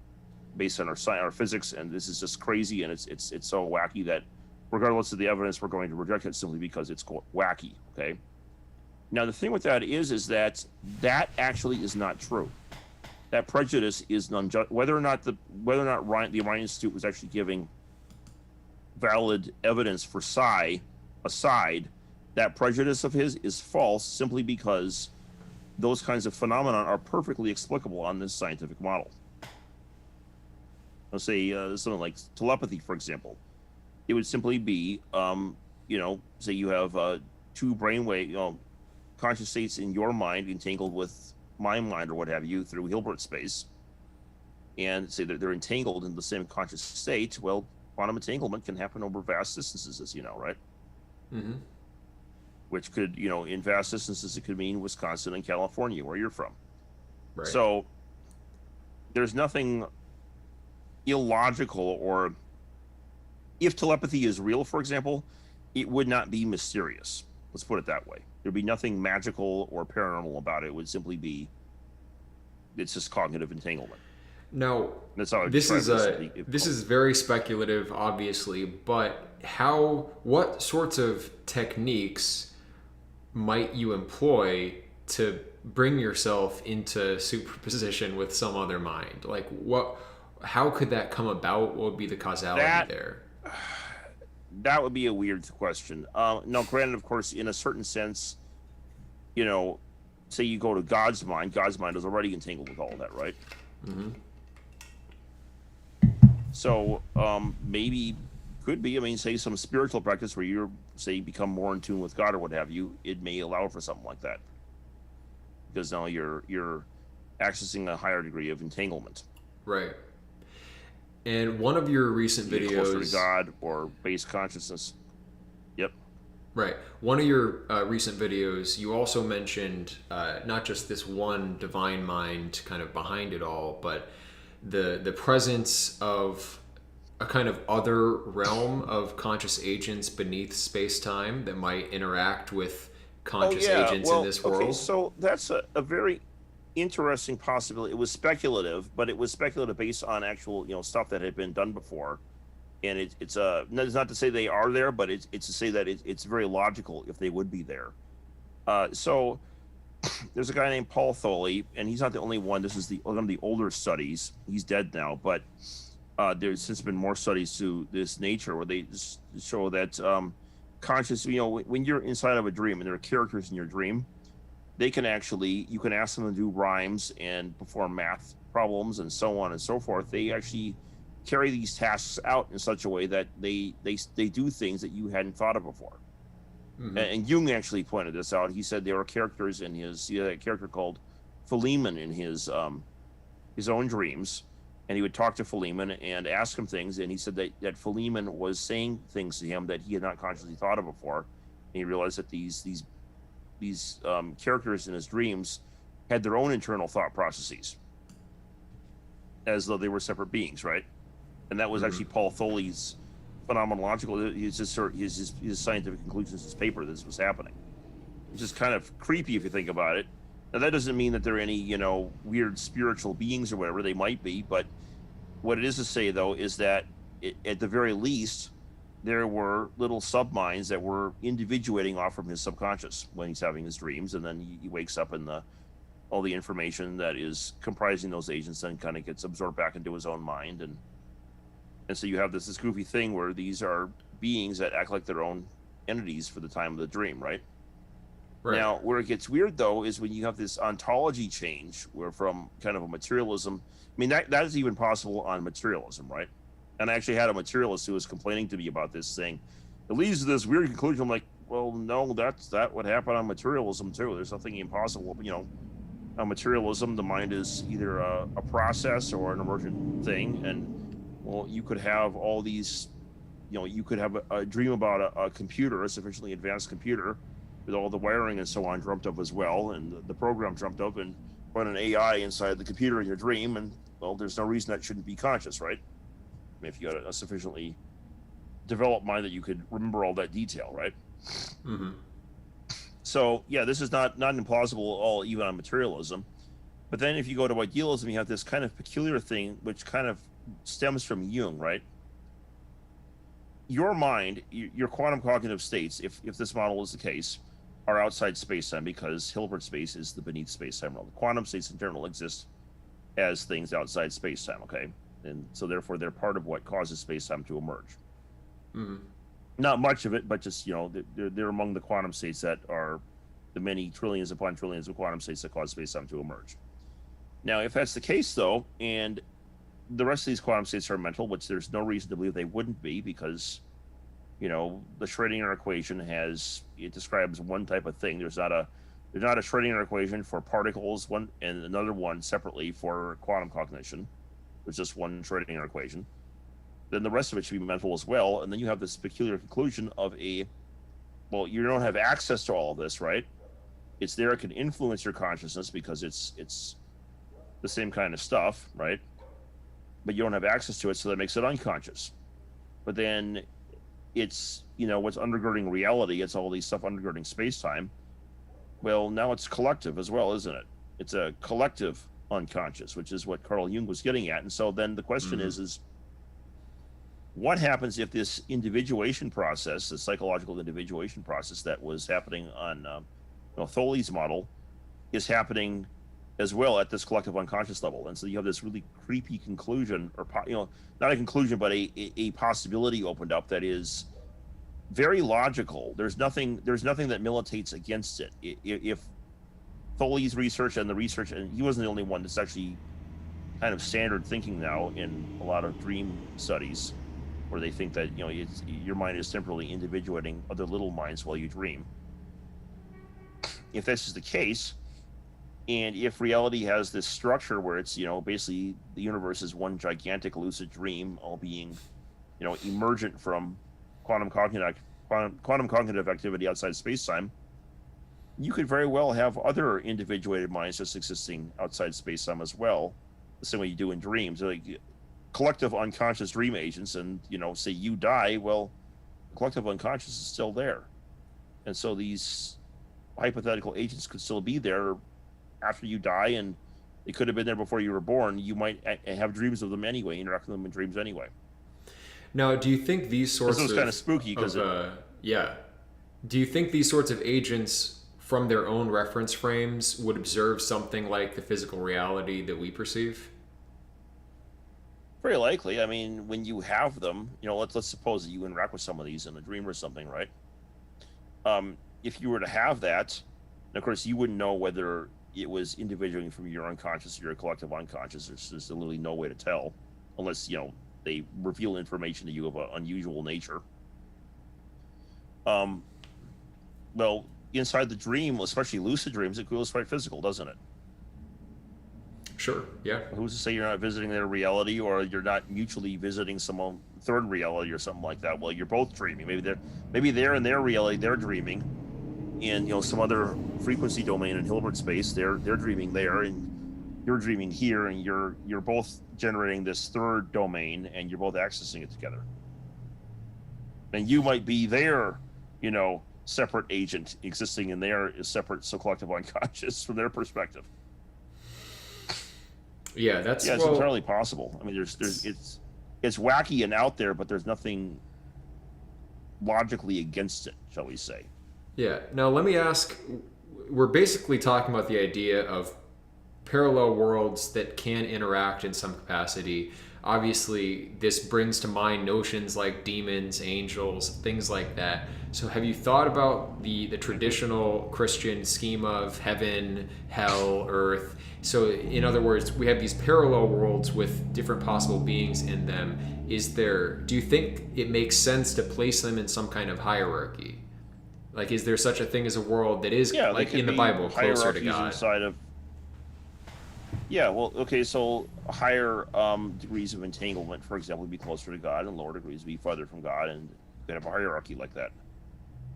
based on our physics, and this is just crazy, and it's so wacky that regardless of the evidence, we're going to reject it simply because it's wacky, okay? Now, the thing with that is that actually is not true. That prejudice is whether or not the Rhine Institute was actually giving valid evidence for psi aside, that prejudice of his is false simply because those kinds of phenomena are perfectly explicable on this scientific model. Let's say something like telepathy, for example. It would simply be, say you have two brainwave, conscious states in your mind entangled with my mind or what have you through Hilbert space, and say that they're entangled in the same conscious state. Well, quantum entanglement can happen over vast distances, as you know, right? Mm-hmm. Which could, in vast distances, it could mean Wisconsin and California, where you're from. Right. So there's nothing illogical, or if telepathy is real, for example, it would not be mysterious. Let's put it that way. There'd be nothing magical or paranormal about it. It would simply be, it's just cognitive entanglement. No, that's how this is very speculative, obviously, but what sorts of techniques might you employ to bring yourself into superposition with some other mind? Like, how could that come about? What would be the causality there? That would be a weird question. No, granted, of course, in a certain sense, say you go to God's mind is already entangled with all of that, right? Mm-hmm. So maybe could be, say some spiritual practice where you become more in tune with God or what have you, it may allow for something like that. Because now you're accessing a higher degree of entanglement. Right. And one of your recent videos, closer to God or base consciousness. Yep. Right. One of your recent videos, you also mentioned not just this one divine mind kind of behind it all, but the presence of a kind of other realm of conscious agents beneath space-time that might interact with Oh conscious yeah. agents in Well, this okay. world? So that's a very interesting possibility. It was speculative, but it was speculative based on actual, stuff that had been done before. And it's not to say they are there, but it's to say that it's very logical if they would be there. So there's a guy named Paul Thole, and he's not the only one. This is one of the older studies. He's dead now, but there's since been more studies to this nature where they just show that conscious, when you're inside of a dream and there are characters in your dream, they can actually, you can ask them to do rhymes and perform math problems and so on and so forth. They actually carry these tasks out in such a way that they do things that you hadn't thought of before. Mm-hmm. And Jung actually pointed this out. He said there were characters in he had a character called Philemon in his own dreams, and he would talk to Philemon and ask him things, and he said that Philemon was saying things to him that he had not consciously thought of before, and he realized that these characters in his dreams had their own internal thought processes, as though they were separate beings, right? And that was actually Paul Thole's phenomenological, his scientific conclusions, his paper, this was happening. It's just kind of creepy if you think about it. Now, that doesn't mean that there are any, weird spiritual beings or whatever. They might be, but what it is to say, though, is that at the very least, there were little sub-minds that were individuating off from his subconscious when he's having his dreams, and then he wakes up and all the information that is comprising those agents then kind of gets absorbed back into his own mind, and so you have this goofy thing where these are beings that act like their own entities for the time of the dream, right? Right. Now, where it gets weird, though, is when you have this ontology change, where from kind of a materialism, I mean, that is even possible on materialism, right? And I actually had a materialist who was complaining to me about this thing. It leads to this weird conclusion. I'm like, well, no, that would happen on materialism too. There's nothing impossible. On materialism, the mind is either a process or an emergent thing, and well, you could have all these, you could have a dream about a computer, a sufficiently advanced computer, with all the wiring and so on dreamt up as well, and the program dreamt up, and run an AI inside the computer in your dream, and well, there's no reason that shouldn't be conscious, right? I mean, if you got a sufficiently developed mind that you could remember all that detail, right? Mm-hmm. So yeah, this is not implausible at all, even on materialism. But then if you go to idealism, you have this kind of peculiar thing, which kind of stems from Jung, right? Your mind, your quantum cognitive states, if this model is the case, are outside space-time, because Hilbert space is the beneath space-time realm. The quantum states in general exist as things outside space-time, okay? And so therefore they're part of what causes space-time to emerge. Mm-hmm. Not much of it, but just, they're among the quantum states that are the many trillions upon trillions of quantum states that cause space-time to emerge. Now, if that's the case, though, and the rest of these quantum states are mental, which there's no reason to believe they wouldn't be, because, the Schrödinger equation it describes one type of thing. There's not a Schrödinger equation for particles, one and another one separately for quantum cognition. There's just one Schrödinger equation. Then the rest of it should be mental as well. And then you have this peculiar conclusion of you don't have access to all of this, right? It's there, it can influence your consciousness because it's the same kind of stuff, right? But you don't have access to it, so that makes it unconscious. But then it's, what's undergirding reality, it's all these stuff undergirding space-time. Well, now it's collective as well, isn't it? It's a collective unconscious, which is what Carl Jung was getting at. And so then the question is what happens if this individuation process, the psychological individuation process that was happening on Thole's model, is happening as well at this collective unconscious level? And so you have this really creepy conclusion, or not a conclusion, but a possibility opened up that is very logical. There's nothing that militates against it. If Thole's research and the research, and he wasn't the only one, that's actually kind of standard thinking now in a lot of dream studies, where they think that your mind is temporarily individuating other little minds while you dream. If this is the case, and if reality has this structure where it's basically the universe is one gigantic lucid dream, all being emergent from quantum cognitive activity outside space-time, you could very well have other individuated minds just existing outside space-time as well, the same way you do in dreams, like collective unconscious dream agents. And say you die, well, collective unconscious is still there, and so these hypothetical agents could still be there after you die, and they could have been there before you were born. You might have dreams of them anyway, interact with them in dreams anyway. Now, do you think these This sorts was kind of spooky because yeah, do you think these sorts of agents from their own reference frames would observe something like the physical reality that we perceive? very likely. I mean, when you have them, let's suppose that you interact with some of these in a dream or something, right? If you were to have that, and of course, you wouldn't know whether it was individuating from your unconscious or your collective unconscious. There's literally no way to tell, unless they reveal information to you of an unusual nature. Well, inside the dream, especially lucid dreams, it feels quite physical, doesn't it? Sure. Yeah. Who's to say you're not visiting their reality, or you're not mutually visiting some third reality or something like that? Well, you're both dreaming. Maybe they're in their reality, they're dreaming, and some other frequency domain in Hilbert space, they're dreaming there, and you're dreaming here, and you're both generating this third domain, and you're both accessing it together. And you might be their, separate agent existing in their separate collective unconscious from their perspective. Yeah, it's entirely possible. I mean, there's it's wacky and out there, but there's nothing logically against it, shall we say? Yeah. Now, let me ask. We're basically talking about the idea of parallel worlds that can interact in some capacity. Obviously, this brings to mind notions like demons, angels, things like that. So have you thought about the traditional Christian schema of heaven, hell, earth? So in other words, we have these parallel worlds with different possible beings in them. Do you think it makes sense to place them in some kind of hierarchy? Like, is there such a thing as a world that is, like in the Bible, closer to God? Inside of, well, okay, so higher degrees of entanglement, for example, would be closer to God, and lower degrees would be farther from God, and you could have a hierarchy like that.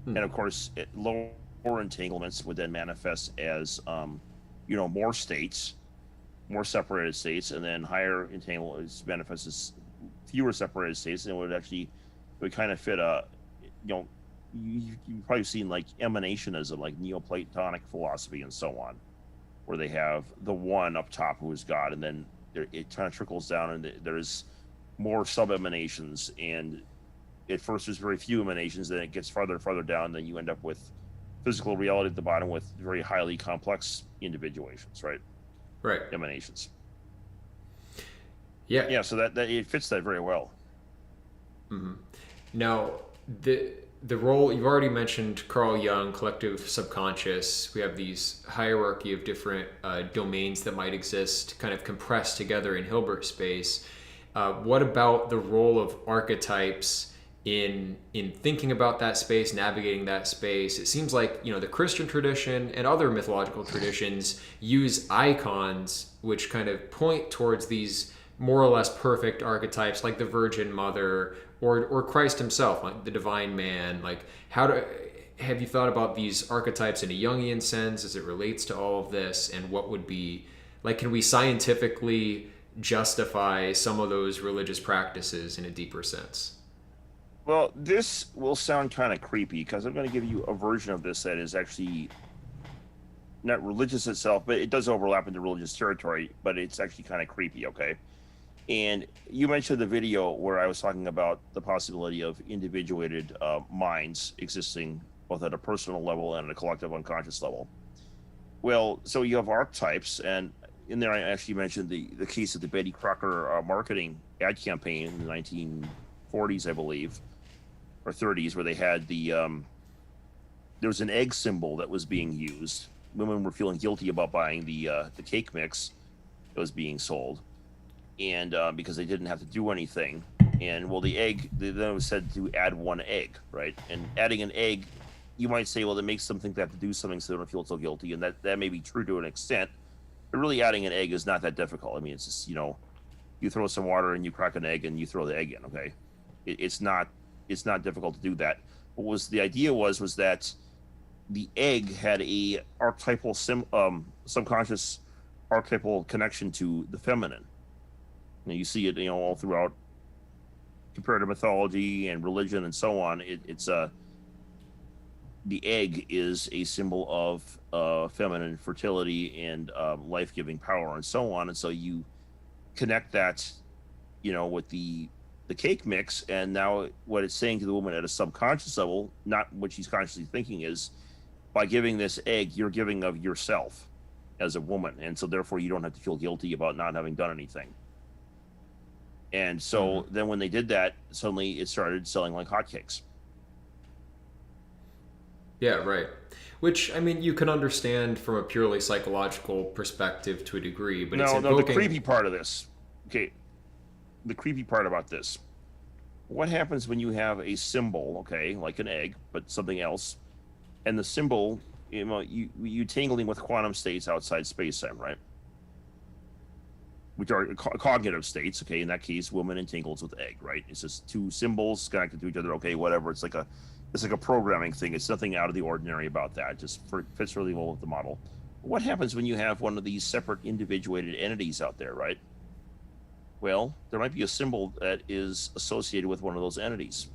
And of course, lower entanglements would then manifest as, more states, more separated states, and then higher entanglements manifest as fewer separated states, and it would kind of fit you've probably seen like emanationism, like Neoplatonic philosophy and so on, where they have the one up top who is God, and then it kind of trickles down, and there's more sub-emanations, and at first there's very few emanations, then it gets farther and farther down, and then you end up with physical reality at the bottom with very highly complex individuations, right? Right. Emanations. Yeah. So that it fits that very well. Mm-hmm. Now, the role you've already mentioned, Carl Jung, collective subconscious. We have these hierarchy of different domains that might exist, kind of compressed together in Hilbert space. What about the role of archetypes in thinking about that space, navigating that space? It seems like the Christian tradition and other mythological traditions use icons which kind of point towards these more or less perfect archetypes, like the Virgin Mother or Christ himself, like the divine man. Like, have you thought about these archetypes in a Jungian sense as it relates to all of this, and what would be like, can we scientifically justify some of those religious practices in a deeper sense? Well, this will sound kind of creepy, because I'm going to give you a version of this that is actually not religious itself, but it does overlap into religious territory, but it's actually kind of creepy, okay? And you mentioned the video where I was talking about the possibility of individuated minds existing both at a personal level and at a collective unconscious level. Well, so you have archetypes, and in there I actually mentioned the case of the Betty Crocker marketing ad campaign in the 1940s, I believe, or 30s, where they had there was an egg symbol that was being used. Women were feeling guilty about buying the cake mix that was being sold, and because they didn't have to do anything. And well, the egg, then it was said to add one egg, right? And adding an egg, you might say, well, that makes them think they have to do something so they don't feel so guilty, and that may be true to an extent, but really adding an egg is not that difficult. I mean, it's just, you throw some water and you crack an egg and you throw the egg in, okay? It's not difficult to do that. What was the idea was that the egg had a archetypal subconscious archetypal connection to the feminine. You see it, all throughout comparative mythology and religion and so on. the egg is a symbol of feminine fertility and life-giving power and so on. And so you connect that, with the cake mix, and now what it's saying to the woman at a subconscious level, not what she's consciously thinking, is by giving this egg, you're giving of yourself as a woman, and so therefore you don't have to feel guilty about not having done anything. And so then when they did that, suddenly it started selling like hotcakes. Yeah, right. Which, I mean, you can understand from a purely psychological perspective to a degree, but it's invoking... No, the creepy part of this. Okay, the creepy part about this. What happens when you have a symbol, okay, like an egg, but something else, and the symbol, you tangling with quantum states outside space-time, right? Which are cognitive states, okay? In that case, woman entangles with egg, right? It's just two symbols connected to each other, okay, whatever. It's like a programming thing. It's nothing out of the ordinary about that. It just fits really well with the model. What happens when you have one of these separate individuated entities out there, right? Well, there might be a symbol that is associated with one of those entities.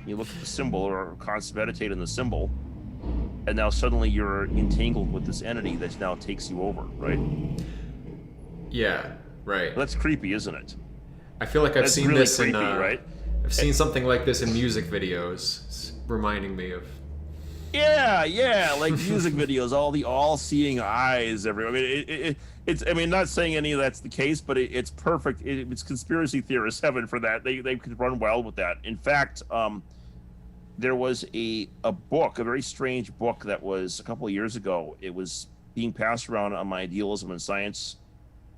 You look at the symbol or meditate on the symbol, and now suddenly you're entangled with this entity that now takes you over, right? Yeah, right. That's creepy, isn't it? I feel like I've seen really this creepy, in right? I've seen something like this in music videos. It's reminding me of... Yeah, like music videos, all the all-seeing eyes everywhere. I mean, it's. I mean, not saying any of that's the case, but it's perfect. It's conspiracy theorist heaven for that. They could run wild with that. In fact, there was a book, a very strange book that was a couple of years ago. It was being passed around on my Idealism and Science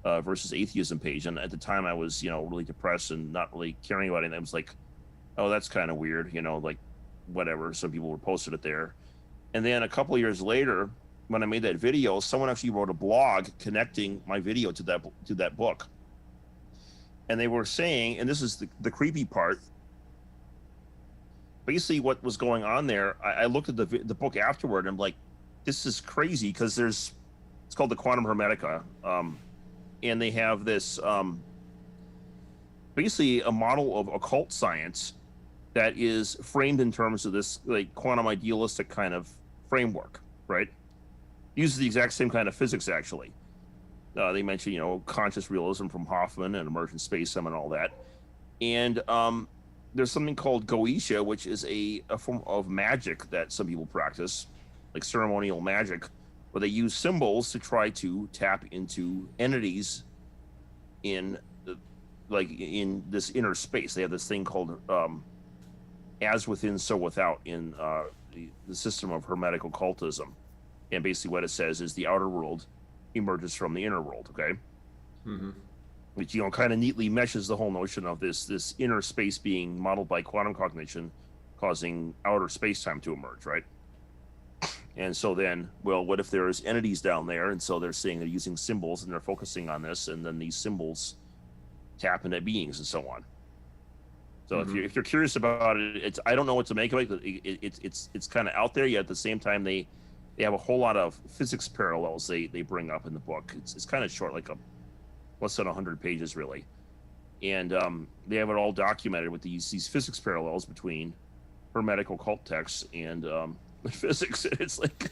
versus Atheism page, and at the time I was, really depressed and not really caring about it. And I was like, oh, that's kind of weird, like whatever. Some people were posted it there. And then a couple of years later, when I made that video, someone actually wrote a blog connecting my video to that book. And they were saying, and this is the creepy part, basically what was going on there, I looked at the book afterward, and I'm like, this is crazy, because it's called the Quantum Hermetica, and they have this basically a model of occult science that is framed in terms of this like quantum idealistic kind of framework, right? Uses the exact same kind of physics, actually. They mention, conscious realism from Hoffman and emergent space-time and all that. And there's something called Goetia, which is a form of magic that some people practice, like ceremonial magic, where they use symbols to try to tap into entities in this inner space. They have this thing called as within, so without in the system of Hermetic occultism. And basically what it says is the outer world emerges from the inner world, okay? Mm-hmm. Which, kind of neatly meshes the whole notion of this inner space being modeled by quantum cognition, causing outer space-time to emerge, right? And so then, well, what if there's entities down there? And so they're saying they're using symbols and they're focusing on this, and then these symbols tap into beings and so on. So if you're curious about it, I don't know what to make of it. It's kind of out there, yet at the same time they have a whole lot of physics parallels they bring up in the book. It's kind of short, like less than 100 pages really, and they have it all documented with these physics parallels between Hermetic occult texts and physics. It's like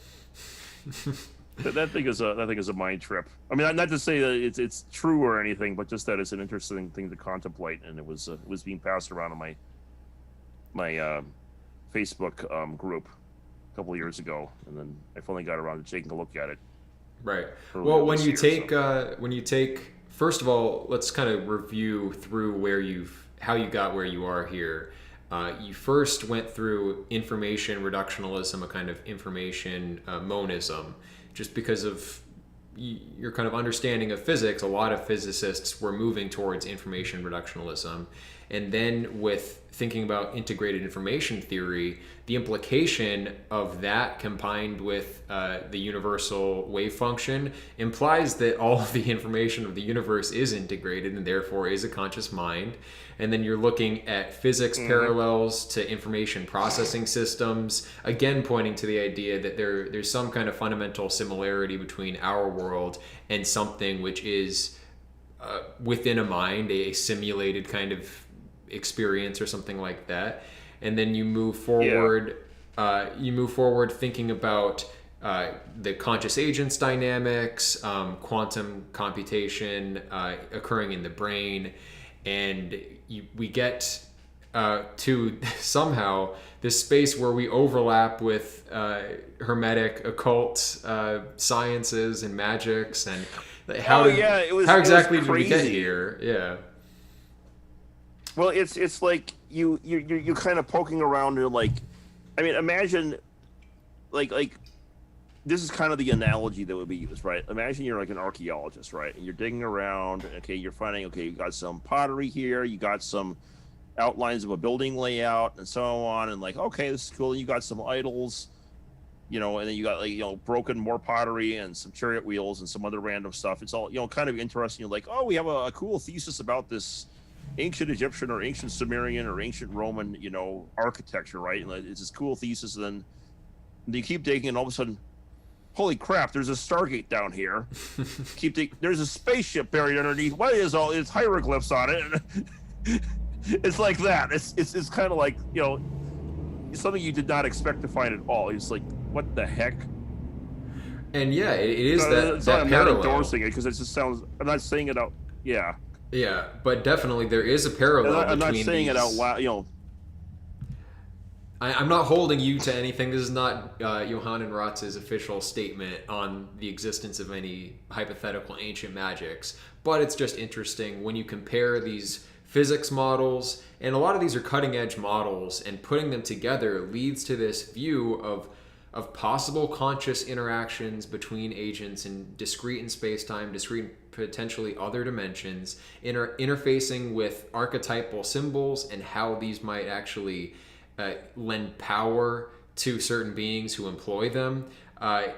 that thing is a mind trip. I mean, not to say that it's true or anything, but just that it's an interesting thing to contemplate. And it was being passed around on my Facebook group a couple of years ago, and then I finally got around to taking a look at it. Right. Well, when you take, first of all, let's kind of review through how you got where you are here. You first went through information reductionism, a kind of information monism, just because of your kind of understanding of physics. A lot of physicists were moving towards information reductionism. And then with thinking about integrated information theory, the implication of that combined with the universal wave function implies that all of the information of the universe is integrated and therefore is a conscious mind. And then you're looking at physics parallels to information processing systems, again pointing to the idea that there's some kind of fundamental similarity between our world and something which is within a mind, a simulated kind of experience or something like that. And then you move forward you move forward thinking about the conscious agents dynamics, quantum computation occurring in the brain, and we get to somehow this space where we overlap with hermetic occult sciences and magics, and how exactly did we get here? Yeah. Well, it's like you kind of poking around and like, I mean, imagine like this is kind of the analogy that would be used, right? Imagine you're like an archaeologist, right? And you're digging around. Okay, you're finding, okay, you got some pottery here, you got some outlines of a building layout, and so on. And like, okay, this is cool. And you got some idols, and then you got like broken more pottery and some chariot wheels and some other random stuff. It's all kind of interesting. You're like, oh, we have a cool thesis about this ancient Egyptian or ancient Sumerian or ancient Roman, architecture, right? And it's this cool thesis. And then you keep digging, and all of a sudden, holy crap, there's a Stargate down here. There's a spaceship buried underneath. What is all? It's hieroglyphs on it. It's like that. It's kind of like, something you did not expect to find at all. It's like, what the heck? And yeah, it is that I'm parallel. not endorsing it because it just sounds. I'm not saying it out. Yeah. Yeah, but definitely there is a parallel. I'm not saying these. It out loud. I'm not holding you to anything. This is not Johanan Raatz's official statement on the existence of any hypothetical ancient magics, but it's just interesting when you compare these physics models, and a lot of these are cutting edge models, and putting them together leads to this view of possible conscious interactions between agents in discrete in space-time, discrete potentially other dimensions, interfacing with archetypal symbols and how these might actually lend power to certain beings who employ them.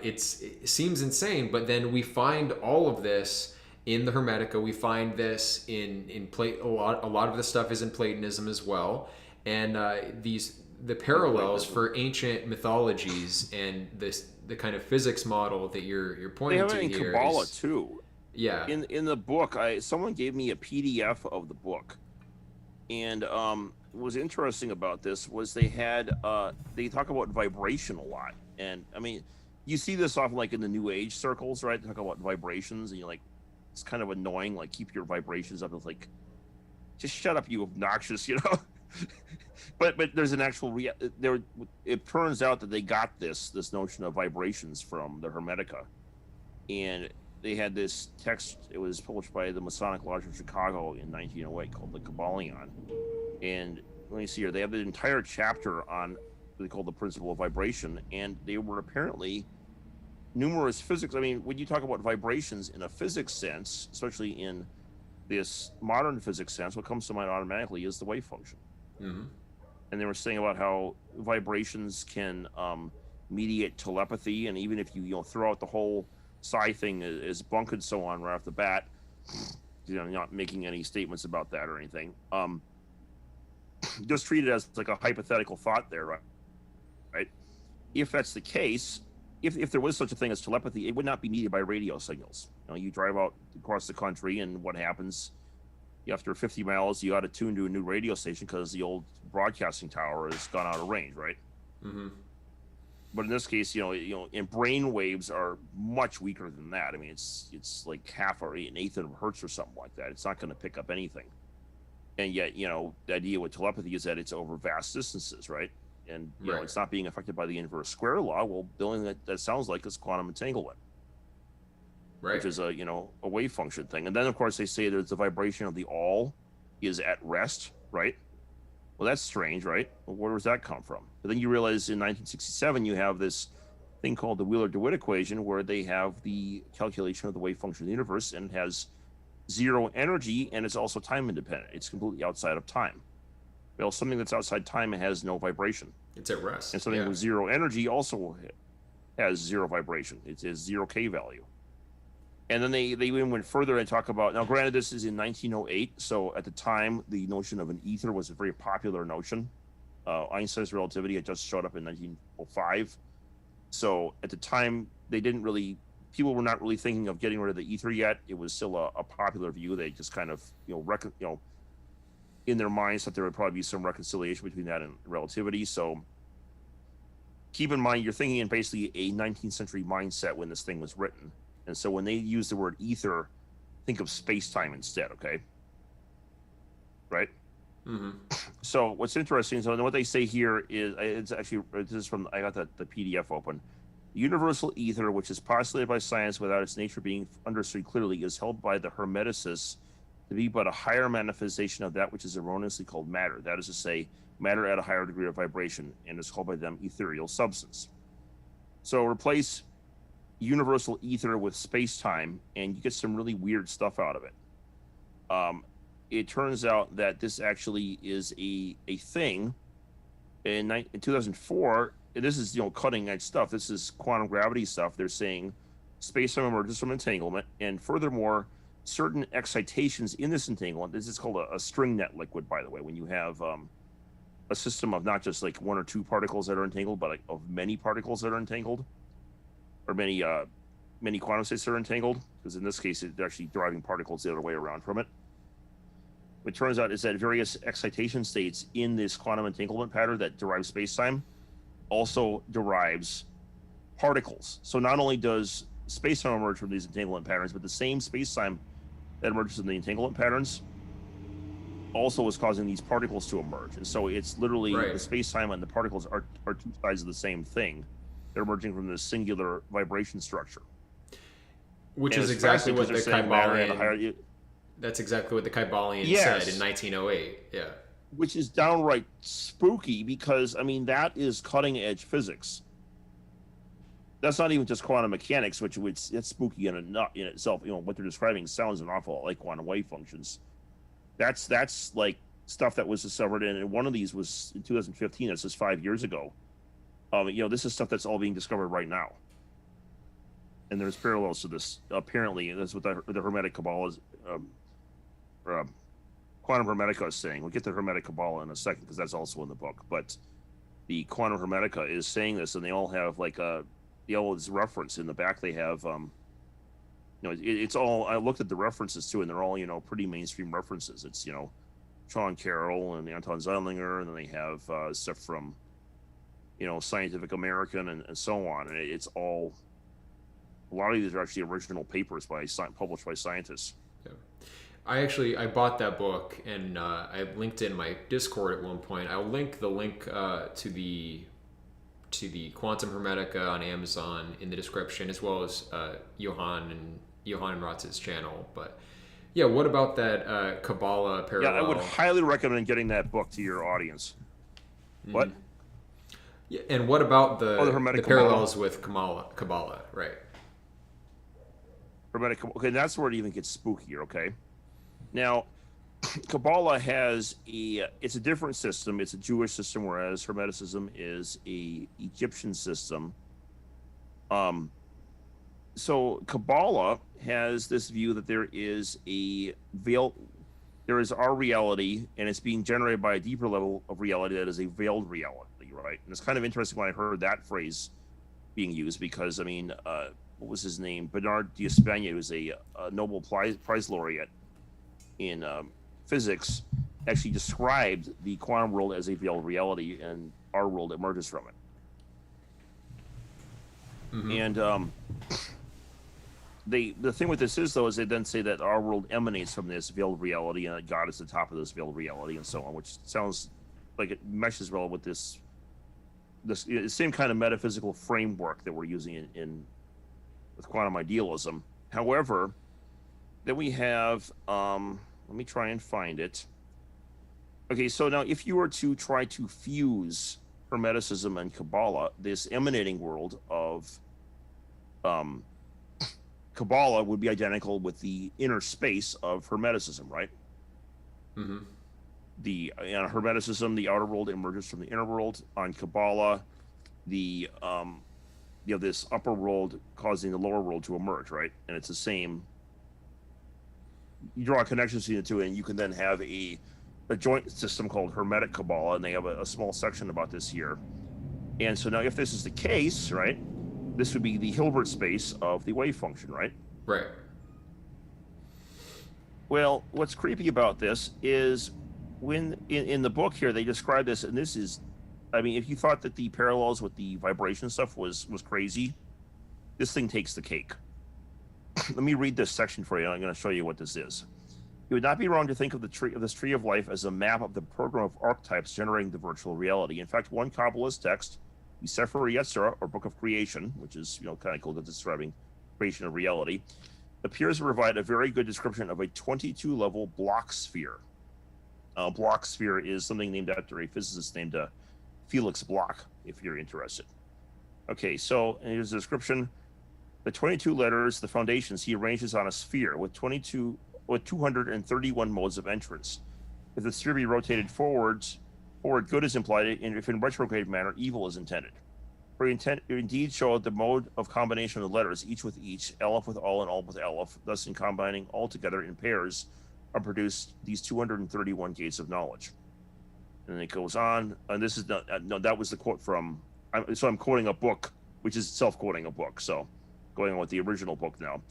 It seems insane, but then we find all of this in the Hermetica. We find this in a lot of the stuff is in Platonism as well, and the parallels for ancient mythologies and the kind of physics model that you're pointing to here. They have it in Kabbalah too. Yeah. In the book, someone gave me a PDF of the book, and what was interesting about this was they talk about vibration a lot, and I mean, you see this often like in the New Age circles, right? They talk about vibrations, and you're like, it's kind of annoying. Like, keep your vibrations up. It's like, just shut up, you obnoxious, But there's an actual it turns out that they got this notion of vibrations from the Hermetica, and they had this text. It was published by the Masonic Lodge of Chicago in 1908 called the Kabbalion. And let me see here. They have an entire chapter on what they call the principle of vibration, and they were apparently numerous physics. I mean, when you talk about vibrations in a physics sense, especially in this modern physics sense, what comes to mind automatically is the wave function. Mm-hmm. And they were saying about how vibrations can mediate telepathy, and even if you throw out the whole psi thing as bunk and so on right off the bat, not making any statements about that or anything. Just treat it as like a hypothetical thought there, right? If that's the case, if there was such a thing as telepathy, it would not be mediated by radio signals. You drive out across the country, and what happens? After 50 miles, you got to tune to a new radio station because the old broadcasting tower has gone out of range, right? Mm-hmm. But in this case, and brain waves are much weaker than that. I mean, it's like half or an eighth of hertz or something like that. It's not going to pick up anything. And yet, the idea with telepathy is that it's over vast distances, right? And right. It's not being affected by the inverse square law. Well, the only thing that sounds like is quantum entanglement. Right. Which is a wave function thing. And then of course they say that the vibration of the all is at rest, right? Well, that's strange, right? Well, where does that come from? But then you realize in 1967 you have this thing called the Wheeler-DeWitt equation, where they have the calculation of the wave function of the universe, and it has zero energy, and it's also time independent. It's completely outside of time. Well, something that's outside time has no vibration. It's at rest. And something with zero energy also has zero vibration. It's a zero K value. And then they even went further and talk about, now granted this is in 1908, so at the time the notion of an ether was a very popular notion. Einstein's relativity had just showed up in 1905. So at the time people were not really thinking of getting rid of the ether yet. It was still a popular view. They just kind of, in their minds that there would probably be some reconciliation between that and relativity. So keep in mind, you're thinking in basically a 19th century mindset when this thing was written. And so when they use the word ether, think of space-time instead, okay? Right? Mm-hmm. So what's interesting, so what they say here is, it's actually, this is from, I got the PDF open. Universal ether, which is postulated by science without its nature being understood clearly, is held by the Hermeticists to be but a higher manifestation of that which is erroneously called matter. That is to say, matter at a higher degree of vibration, and is called by them ethereal substance. So replace universal ether with space-time, and you get some really weird stuff out of it. It turns out that this actually is a thing. In 2004, and this is, cutting edge stuff. This is quantum gravity stuff. They're saying space-time emerges from entanglement, and furthermore, certain excitations in this entanglement. This is called a string net liquid, by the way. When you have a system of not just like one or two particles that are entangled, but like of many particles that are entangled, or many quantum states that are entangled. Because in this case, it's actually driving particles the other way around from it. What turns out is that various excitation states in this quantum entanglement pattern that derives space-time also derives particles. So not only does space-time emerge from these entanglement patterns, but the same space-time that emerges in the entanglement patterns also is causing these particles to emerge. And so it's literally the space-time and the particles are two sides of the same thing. They're emerging from this singular vibration structure. Which is exactly what the Kybalion... That's exactly what the Kybalion said in 1908. Yeah. Which is downright spooky because, that is cutting edge physics. That's not even just quantum mechanics, which it's spooky in itself. What they're describing sounds an awful lot like quantum wave functions. That's like stuff that was discovered, and one of these was in 2015. That's just 5 years ago. This is stuff that's all being discovered right now. And there's parallels to this, apparently, and that's what the Hermetic Kabbalah is, Quantum Hermetica is saying. We'll get to Hermetic Kabbalah in a second because that's also in the book. But the Quantum Hermetica is saying this, and they all have this reference in the back. They have, it's all. I looked at the references too, and they're all pretty mainstream references. It's Sean Carroll and Anton Zeilinger, and then they have stuff from Scientific American and so on. And it's all. A lot of these are actually original papers published by scientists. Yeah. I bought that book, and I linked in my Discord at one point. I'll link the link to the Quantum Hermetica on Amazon in the description, as well as Johanan Raatz's channel. But yeah, what about that Kabbalah parallel? Yeah, I would highly recommend getting that book to your audience. Mm-hmm. What? Yeah, and what about the parallels with Kabbalah, right? Hermetic, okay, that's where it even gets spookier, okay? Now, Kabbalah it's a different system. It's a Jewish system, whereas Hermeticism is a Egyptian system. So Kabbalah has this view that there is our reality, and it's being generated by a deeper level of reality that is a veiled reality, right? And it's kind of interesting when I heard that phrase being used because, what was his name? Bernard d'Espagna, who was a Nobel Prize laureate in physics, actually described the quantum world as a veiled reality, and our world emerges from it. Mm-hmm. And the thing with this is, though, is they then say that our world emanates from this veiled reality, and that God is the top of this veiled reality, and so on, which sounds like it meshes well with this same kind of metaphysical framework that we're using with quantum idealism. However, then we have, let me try and find it. Okay, so now if you were to try to fuse Hermeticism and Kabbalah, this emanating world of Kabbalah would be identical with the inner space of Hermeticism, right? Mm-hmm. On Hermeticism, the outer world emerges from the inner world. On Kabbalah, this upper world causing the lower world to emerge, right? And it's the same. You draw connections between the two, and you can then have a joint system called Hermetic Kabbalah, and they have a small section about this here. And so now, if this is the case, right, this would be the Hilbert space of the wave function, right? Right. Well, what's creepy about this is when in the book here they describe this, and this is I mean, if you thought that the parallels with the vibration stuff was crazy, this thing takes the cake. Let me read this section for you, and I'm going to show you what this is. It would not be wrong to think of this tree of life as a map of the program of archetypes generating the virtual reality. In fact, one Kabbalist text, the Sefer Yetzirah, or Book of Creation, which is kind of cool because it's describing creation of reality, appears to provide a very good description of a 22-level block sphere. Block sphere is something named after a physicist named Felix Bloch, if you're interested. Okay, so here's the description. The 22 letters, the foundations, he arranges on a sphere with 231 modes of entrance. If the sphere be rotated forward, good is implied, and if in retrograde manner, evil is intended. For indeed show the mode of combination of the letters, each with each, Aleph with all and all with Aleph, thus in combining all together in pairs, are produced these 231 gates of knowledge. And it goes on, and this is no, that was the quote from. So I'm quoting a book, which is self-quoting a book. So, going on with the original book now.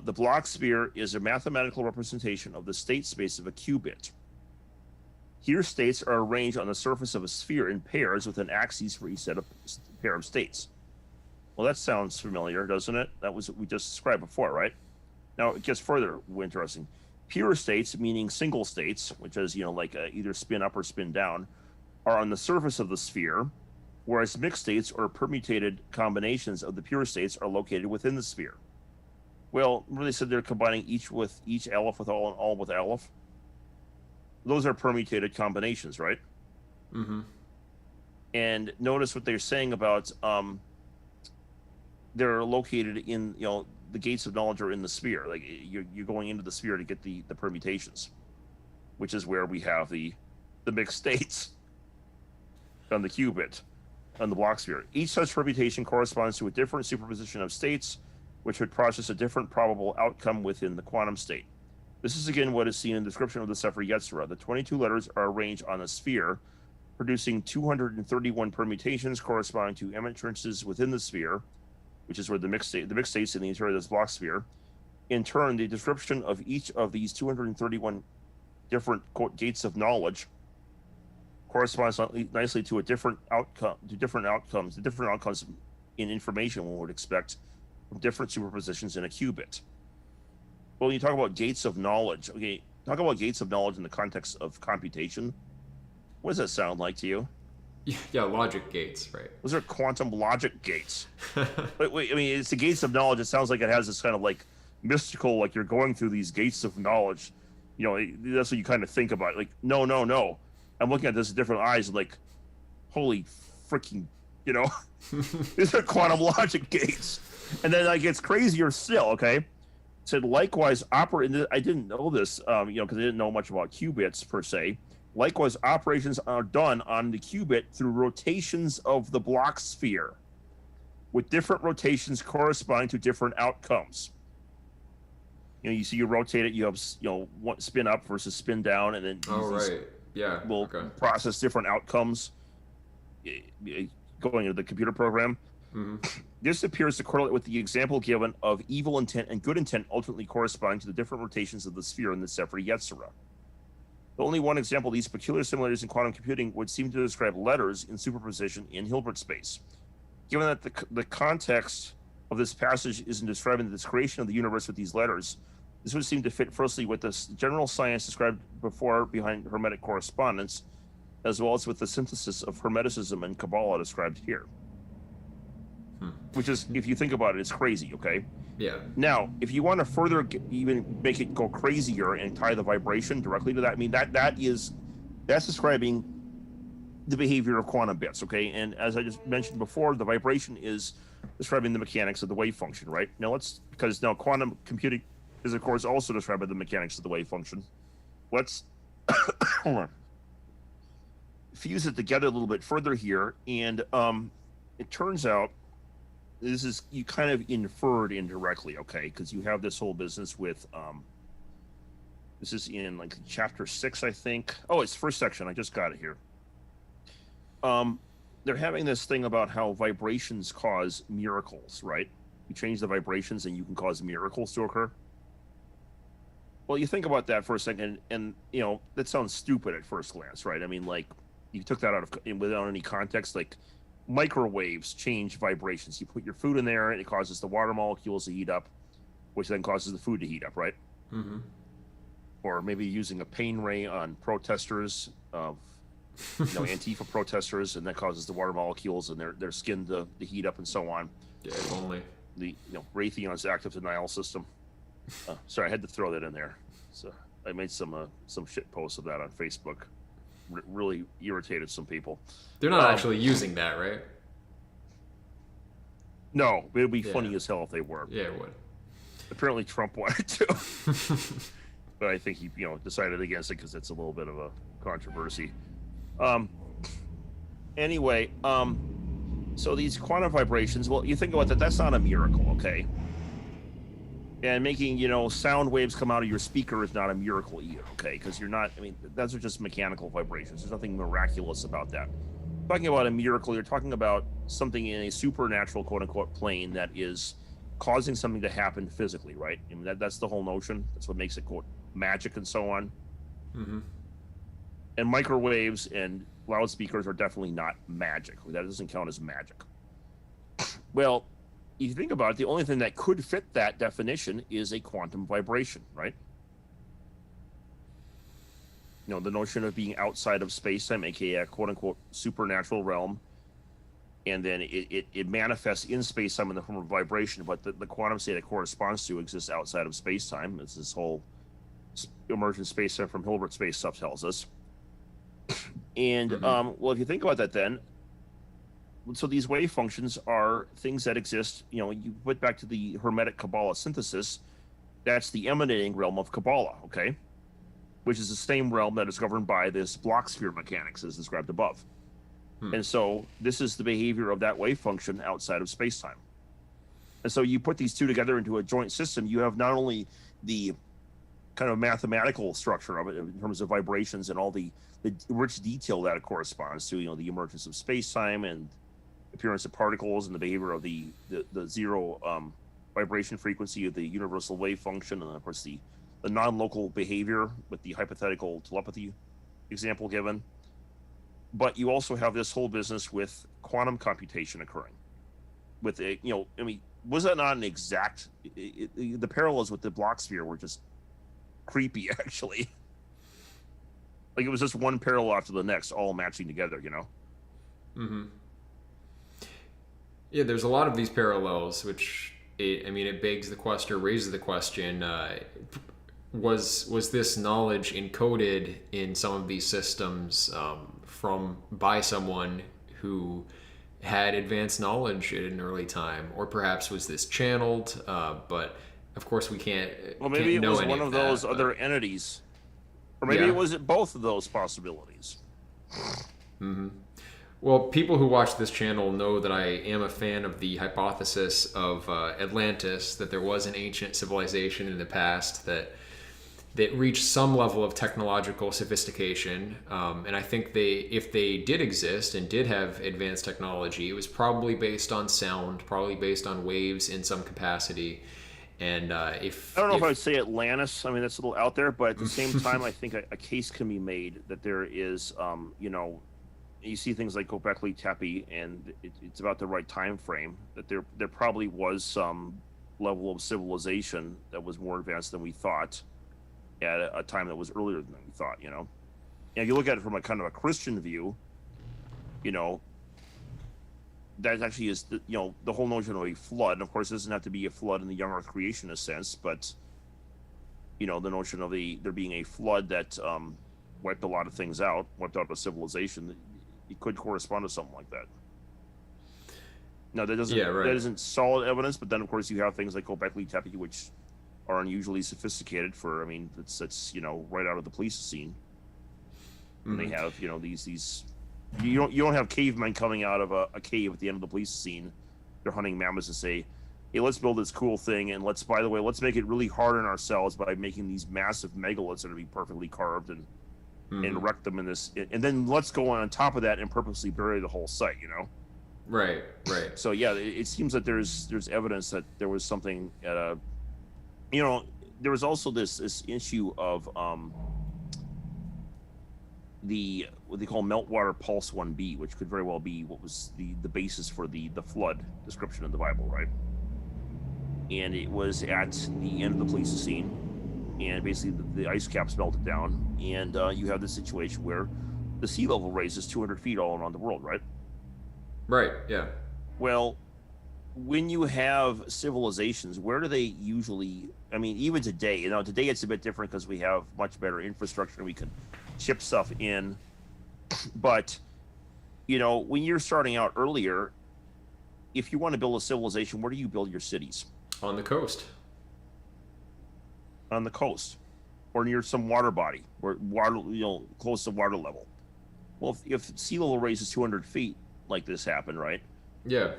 The block sphere is a mathematical representation of the state space of a qubit. Here, states are arranged on the surface of a sphere in pairs with an axis for each pair of states. Well, that sounds familiar, doesn't it? That was what we just described before, right? Now it gets further interesting. Pure states, meaning single states, which is like either spin up or spin down, are on the surface of the sphere, whereas mixed states or permutated combinations of the pure states are located within the sphere. Well, remember they said they're combining each Aleph with all and all with Aleph? Those are permutated combinations, right? Mm-hmm. And notice what they're saying about they're located in, the gates of knowledge are in the sphere. Like you're going into the sphere to get the permutations, which is where we have the mixed states on the qubit, on the block sphere. Each such permutation corresponds to a different superposition of states, which would process a different probable outcome within the quantum state. This is again what is seen in the description of the Sefer Yetzirah. The 22 letters are arranged on a sphere, producing 231 permutations corresponding to entrances within the sphere, which is where the mixed states in the interior of this block sphere. In turn, the description of each of these 231 different quote gates of knowledge corresponds nicely to different outcomes in information one would expect from different superpositions in a qubit. Well, when you talk about gates of knowledge, okay, talk about gates of knowledge in the context of computation. What does that sound like to you? Yeah, logic gates, right? Those are quantum logic gates. Wait, I mean, it's the gates of knowledge. It sounds like it has this kind of like mystical, like you're going through these gates of knowledge. That's what you kind of think about. Like, no. I'm looking at this with different eyes, and like, holy freaking, these are quantum logic gates. And then it gets crazier still, okay? It said likewise, I didn't know this, because I didn't know much about qubits per se. Likewise, operations are done on the qubit through rotations of the block sphere, with different rotations corresponding to different outcomes. You see, you rotate it, you have, one spin up versus spin down, and then we'll process different outcomes going into the computer program. Mm-hmm. This appears to correlate with the example given of evil intent and good intent ultimately corresponding to the different rotations of the sphere in the Sefer Yetzirah. Only one example of these peculiar similarities in quantum computing would seem to describe letters in superposition in Hilbert space. Given that the context of this passage is in describing the creation of the universe with these letters, this would seem to fit firstly with the general science described before behind Hermetic correspondence, as well as with the synthesis of Hermeticism and Kabbalah described here. Which is, if you think about it, it's crazy, okay? Yeah. Now, if you want to further even make it go crazier and tie the vibration directly to that, I mean, that's describing the behavior of quantum bits, okay? And as I just mentioned before, the vibration is describing the mechanics of the wave function, right? Because quantum computing is, of course, also describing the mechanics of the wave function. Let's fuse it together a little bit further here, and it turns out this is, you kind of inferred indirectly, okay? Because you have this whole business with, this is in like chapter 6, I think. Oh, it's first section. I just got it here. They're having this thing about how vibrations cause miracles, right? You change the vibrations and you can cause miracles to occur. Well, you think about that for a second, and that sounds stupid at first glance, right? I mean, like, you took that out of without any context, like microwaves change vibrations. You put your food in there, and it causes the water molecules to heat up, which then causes the food to heat up, right? Mm-hmm. Or maybe using a pain ray on protesters, Antifa protesters, and that causes the water molecules and their skin to heat up and so on. Yeah, if only. The Raytheon's active denial system. Sorry, I had to throw that in there. So I made some shit posts of that on Facebook. Really irritated some people. They're not actually using that, right? No, it would be funny as hell if they were. Yeah, it would. Apparently Trump wanted to. But I think he, decided against it because it's a little bit of a controversy. Anyway, so these quantum vibrations, well, you think about that, that's not a miracle, okay? And making, sound waves come out of your speaker is not a miracle either, okay? Because those are just mechanical vibrations. There's nothing miraculous about that. Talking about a miracle, you're talking about something in a supernatural, quote-unquote, plane that is causing something to happen physically, right? I mean, that's the whole notion. That's what makes it, quote, magic and so on. Mm-hmm. And microwaves and loudspeakers are definitely not magic. That doesn't count as magic. Well, if you think about it, the only thing that could fit that definition is a quantum vibration, right? The notion of being outside of space-time, aka a quote-unquote supernatural realm, and then it manifests in space-time in the form of vibration, but the quantum state it corresponds to exists outside of space-time, as this whole emergent space-time from Hilbert space stuff tells us. And, well, if you think about that then, so these wave functions are things that exist, you put back to the Hermetic Kabbalah synthesis, that's the emanating realm of Kabbalah, okay? Which is the same realm that is governed by this block sphere mechanics as described above. And so this is the behavior of that wave function outside of space-time. And so you put these two together into a joint system, you have not only the kind of mathematical structure of it in terms of vibrations and all the rich detail that it corresponds to, the emergence of space-time and appearance of particles and the behavior of the zero vibration frequency of the universal wave function, and of course the non-local behavior with the hypothetical telepathy example given. But you also have this whole business with quantum computation occurring. With was that not an exact? The parallels with the block sphere were just creepy, actually. Like it was just one parallel after the next, all matching together, Mm-hmm. Yeah, there's a lot of these parallels, which it begs the question, or raises the question: was this knowledge encoded in some of these systems by someone who had advanced knowledge at an early time, or perhaps was this channeled? But of course, we can't. Well, maybe can't it know was any one of that, those but... other entities, or maybe it was both of those possibilities. Mm-hmm. Well, people who watch this channel know that I am a fan of the hypothesis of Atlantis, that there was an ancient civilization in the past that reached some level of technological sophistication. And I think if they did exist and did have advanced technology, it was probably based on sound, probably based on waves in some capacity. And I don't know if I would say Atlantis. I mean, that's a little out there, but at the same time, I think a case can be made that there is, you see things like Göbekli Tepe, and it's about the right time frame, that there probably was some level of civilization that was more advanced than we thought at a time that was earlier than we thought, And if you look at it from a kind of a Christian view, that actually is, the whole notion of a flood. And of course, it doesn't have to be a flood in the young earth creationist sense, but, the notion of there being a flood that wiped a lot of things out, wiped out a civilization, it could correspond to something like that. Now, that isn't solid evidence, but then, of course, you have things like Göbekli Tepe, which are unusually sophisticated for, it's right out of the Pleistocene. And they have, these you don't have cavemen coming out of a cave at the end of the Pleistocene. They're hunting mammoths and say, hey, let's build this cool thing, and let's make it really hard on ourselves by making these massive megaliths that are be perfectly carved and erect them in this, and then let's go on top of that and purposely bury the whole site, Right. So yeah, it seems that there's evidence that there was something at a, there was also this issue of what they call meltwater pulse 1b, which could very well be what was the basis for the flood description in the Bible, right? And it was at the end of the Pleistocene, and basically the ice caps melted down, and you have this situation where the sea level raises 200 feet all around the world, right? Right, yeah. Well, when you have civilizations, where do they usually, I mean, even today, today it's a bit different because we have much better infrastructure and we can chip stuff in. But, when you're starting out earlier, if you want to build a civilization, where do you build your cities? On the coast. On the coast, or near some water body, or water, close to water level. Well, if sea level raises 200 feet, like this happened, right? Yeah.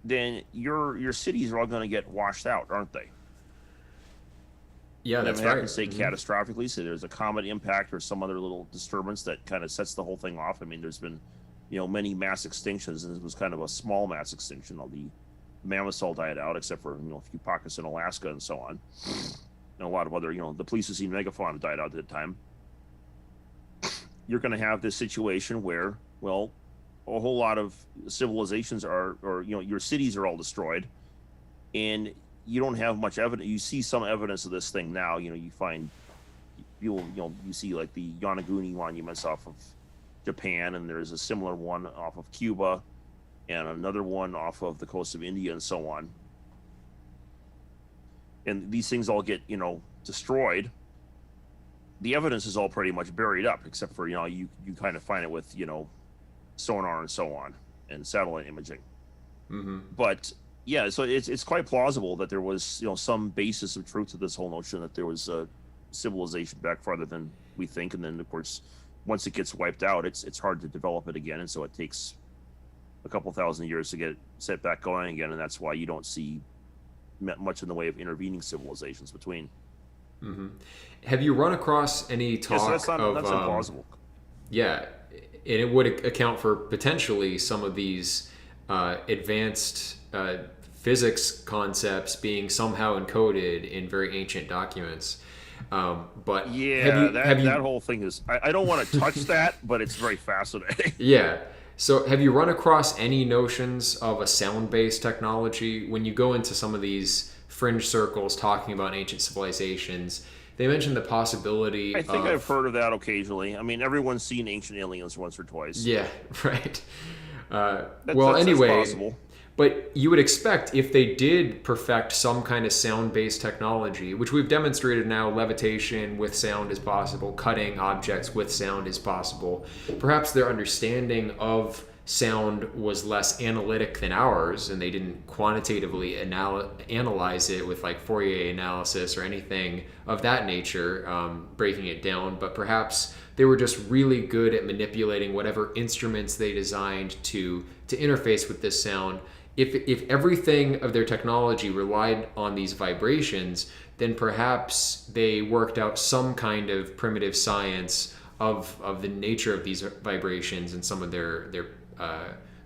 Then your cities are all going to get washed out, aren't they? Yeah, that's right. I can say catastrophically, so there's a comet impact or some other little disturbance that kind of sets the whole thing off. I mean, there's been, many mass extinctions, and it was kind of a small mass extinction. All the mammoths all died out, except for, a few pockets in Alaska and so on. And a lot of other, the Pleistocene megafauna died out at the time. You're going to have this situation where, well, a whole lot of civilizations your cities are all destroyed, and you don't have much evidence. You see some evidence of this thing now. You find people, you see like the Yonaguni monuments off of Japan, and there's a similar one off of Cuba, and another one off of the coast of India, and so on. And these things all get, destroyed. The evidence is all pretty much buried up, except for, you kind of find it with, sonar and so on, and satellite imaging. Mm-hmm. But yeah, so it's quite plausible that there was, some basis of truth to this whole notion that there was a civilization back farther than we think. And then, of course, once it gets wiped out, it's hard to develop it again. And so it takes a couple thousand years to get it set back going again. And that's why you don't see much in the way of intervening civilizations between. Mm-hmm. Have you run across any talk that's implausible. Yeah, and it would account for potentially some of these advanced physics concepts being somehow encoded in very ancient documents. But yeah, that whole thing is, I don't want to touch that, but it's very fascinating. Yeah. So have you run across any notions of a sound-based technology? When you go into some of these fringe circles talking about ancient civilizations, they mention the possibility I think I've heard of that occasionally. I mean, everyone's seen Ancient Aliens once or twice. Yeah, right. That's anyway, possible. But you would expect if they did perfect some kind of sound-based technology, which we've demonstrated now, levitation with sound is possible, cutting objects with sound is possible, perhaps their understanding of sound was less analytic than ours, and they didn't quantitatively analyze it with like Fourier analysis or anything of that nature, breaking it down, but perhaps they were just really good at manipulating whatever instruments they designed to interface with this sound. If everything of their technology relied on these vibrations, then perhaps they worked out some kind of primitive science of the nature of these vibrations and some of their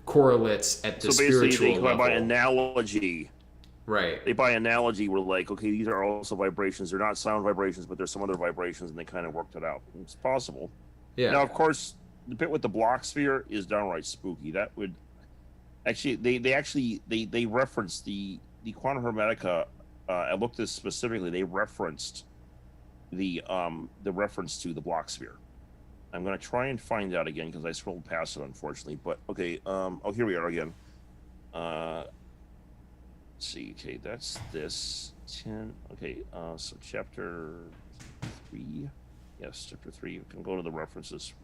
correlates at the spiritual level. So basically, by analogy, right? They by analogy were like, okay, these are also vibrations. They're not sound vibrations, but there's some other vibrations, and they kind of worked it out. It's possible. Yeah. Now, of course, the bit with the block sphere is downright spooky. That would actually, they referenced the Quantum Hermetica. I looked at this specifically. They referenced the reference to the block sphere. I'm going to try and find out again because I scrolled past it, unfortunately. But okay, here we are again. Let's see. Okay, that's this 10. Okay, so chapter 3. Yes, chapter 3. You can go to the references.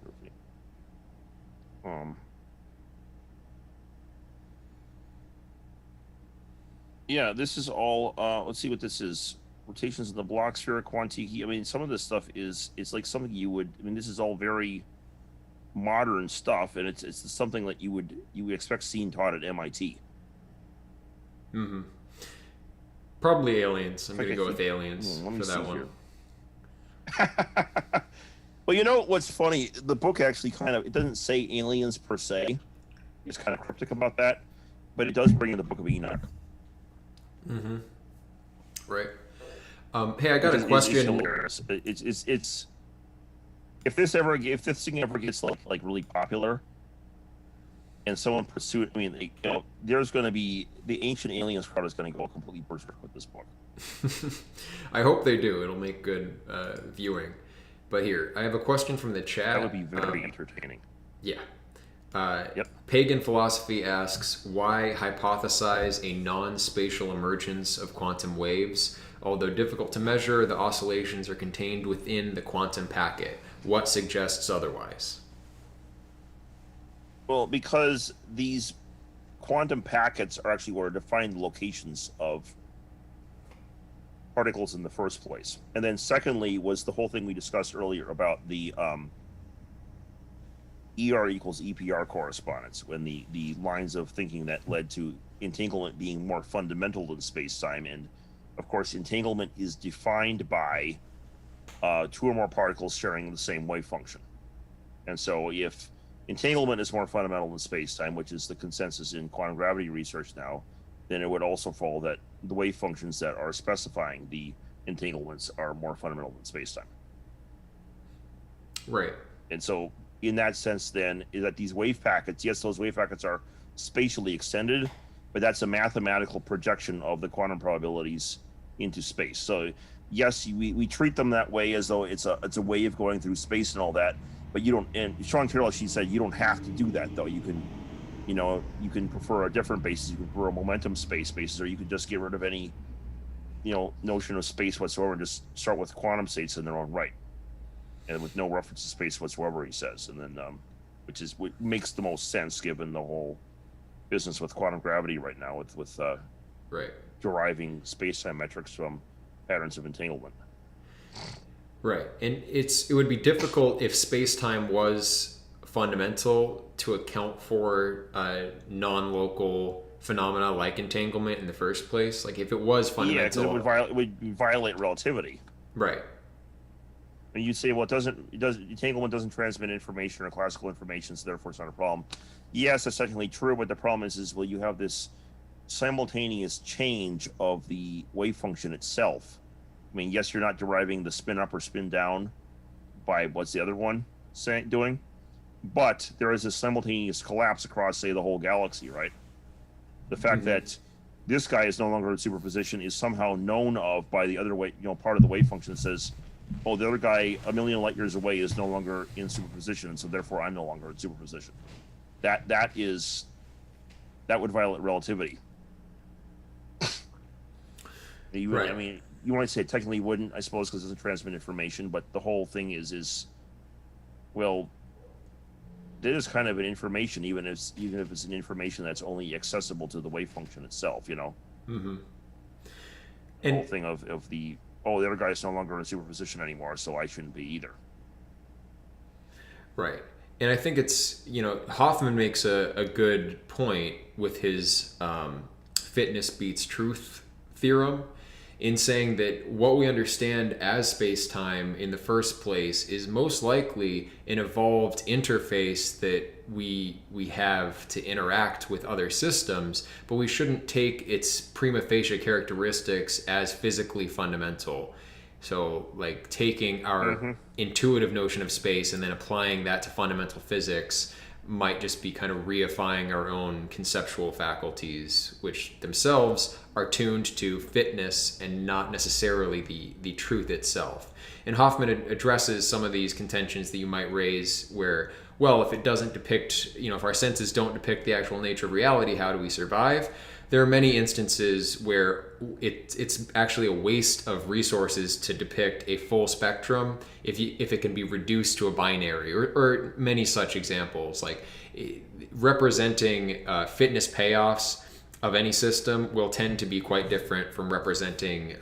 Yeah, this is all. Let's see what this is. Rotations in the block sphere, quantiki. I mean, some of this stuff it's like something you would. I mean, this is all very modern stuff, and it's something that you would expect seen taught at MIT. Mm-hmm. Probably aliens. I'm gonna go with aliens for that one. Well, what's funny? The book actually it doesn't say aliens per se. It's kind of cryptic about that, but it does bring in the Book of Enoch. Mm-hmm. Right. Hey, I got a question. It's if this thing ever gets like really popular, and someone pursue it, I mean, there's going to be the Ancient Aliens crowd is going to go completely berserk with this book. I hope they do. It'll make good viewing. But here, I have a question from the chat. That would be very entertaining. Yeah. Yep. Pagan Philosophy asks, why hypothesize a non-spatial emergence of quantum waves? Although difficult to measure, the oscillations are contained within the quantum packet. What suggests otherwise? Well, because these quantum packets are actually what are defining the locations of particles in the first place. And then secondly was the whole thing we discussed earlier about the ER equals EPR correspondence, when the lines of thinking that led to entanglement being more fundamental than space-time. And of course, entanglement is defined by two or more particles sharing the same wave function. And so if entanglement is more fundamental than space-time, which is the consensus in quantum gravity research now, then it would also follow that the wave functions that are specifying the entanglements are more fundamental than space-time. Right. And so in that sense, then, is that these wave packets, yes, those wave packets are spatially extended, but that's a mathematical projection of the quantum probabilities into space. So yes, we treat them that way as though it's a way of going through space and all that, but you don't, and Sean Carroll, she said, you don't have to do that, though. You can, you can prefer a different basis. You can prefer a momentum space basis, or you could just get rid of any, notion of space whatsoever and just start with quantum states in their own right. And with no reference to space whatsoever, he says, and then, which is what makes the most sense given the whole business with quantum gravity right now, with right, deriving space-time metrics from patterns of entanglement. Right, and it would be difficult if space-time was fundamental to account for non-local phenomena like entanglement in the first place. Like if it was fundamental, yeah, it would violate relativity. Right. And you'd say, well, entanglement doesn't transmit information or classical information, so therefore it's not a problem. Yes, that's technically true, but the problem is well, you have this simultaneous change of the wave function itself. I mean, yes, you're not deriving the spin up or spin down by what's the other one doing, but there is a simultaneous collapse across, say, the whole galaxy, right? The fact that this guy is no longer in superposition is somehow known of by the other way, part of the wave function that says, oh, the other guy a million light years away is no longer in superposition, and so therefore I'm no longer in superposition. That would violate relativity. Right. I mean, you want to say technically wouldn't, I suppose, because it doesn't transmit information, but the whole thing is well, it is kind of an information, even if it's an information that's only accessible to the wave function itself, Mm-hmm. The whole thing of the other guy is no longer in superposition anymore, so I shouldn't be either. Right. And I think it's, Hoffman makes a good point with his fitness beats truth theorem in saying that what we understand as space-time in the first place is most likely an evolved interface that we have to interact with other systems, but we shouldn't take its prima facie characteristics as physically fundamental. So like taking our intuitive notion of space and then applying that to fundamental physics might just be kind of reifying our own conceptual faculties, which themselves are tuned to fitness and not necessarily the truth itself. And Hoffman addresses some of these contentions that you might raise where, well, if it doesn't depict, if our senses don't depict the actual nature of reality, how do we survive? There are many instances where it's actually a waste of resources to depict a full spectrum if it can be reduced to a binary, or many such examples. Like representing fitness payoffs of any system will tend to be quite different from representing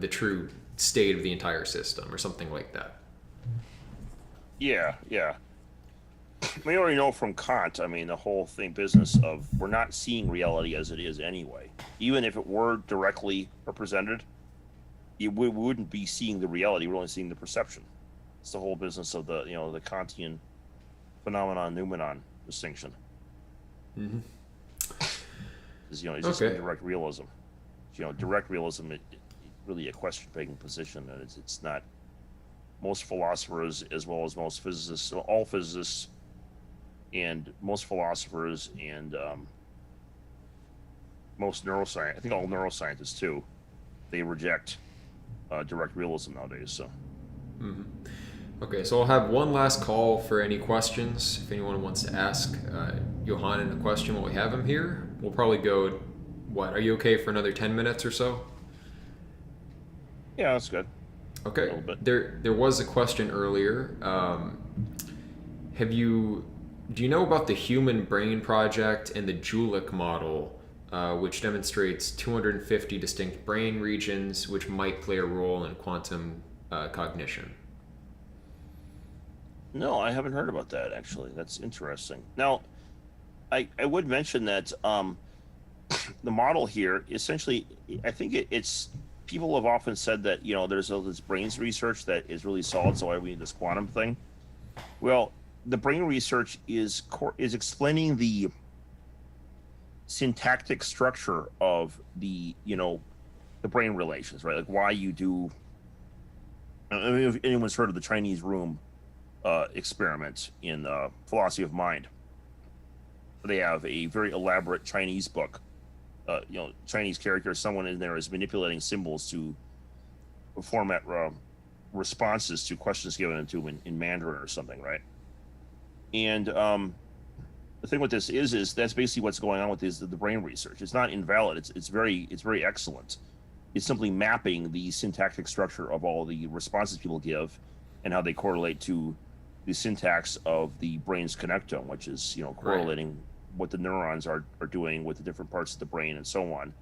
the true state of the entire system or something like that. Yeah. We already know from Kant, I mean, the whole business of we're not seeing reality as it is anyway. Even if it were directly represented, we wouldn't be seeing the reality. We're only seeing the perception. It's the whole business of the Kantian phenomenon-noumenon distinction. Mm-hmm. It's just direct realism. Direct realism, it really a question-begging position, and it's not most philosophers, as well as most physicists, all physicists, and most philosophers, and most neuroscience. I think all neuroscientists too. They reject direct realism nowadays. So. Mm-hmm. Okay, so I'll have one last call for any questions. If anyone wants to ask Johanan a question while we have him here, we'll probably go. What? Are you okay for another 10 minutes or so? Yeah, that's good. Okay. There was a question earlier. Do you know about the Human Brain Project and the Jülich model, which demonstrates 250 distinct brain regions which might play a role in quantum cognition? No, I haven't heard about that, actually. That's interesting. Now, I would mention that the model here, essentially, I think it's people have often said that, there's all this brains research that is really solid, so why we need this quantum thing. Well, the brain research is explaining the syntactic structure of the brain relations, right? Like why you do. I mean, if anyone's heard of the Chinese room experiment in philosophy of mind, they have a very elaborate Chinese book. Chinese characters, someone in there is manipulating symbols to format responses to questions given to them in Mandarin or something, right? And the thing with this is that's basically what's going on with the brain research. It's not invalid. It's very excellent. It's simply mapping the syntactic structure of all the responses people give and how they correlate to the syntax of the brain's connectome, which is correlating right. What the neurons are doing with the different parts of the brain and so on.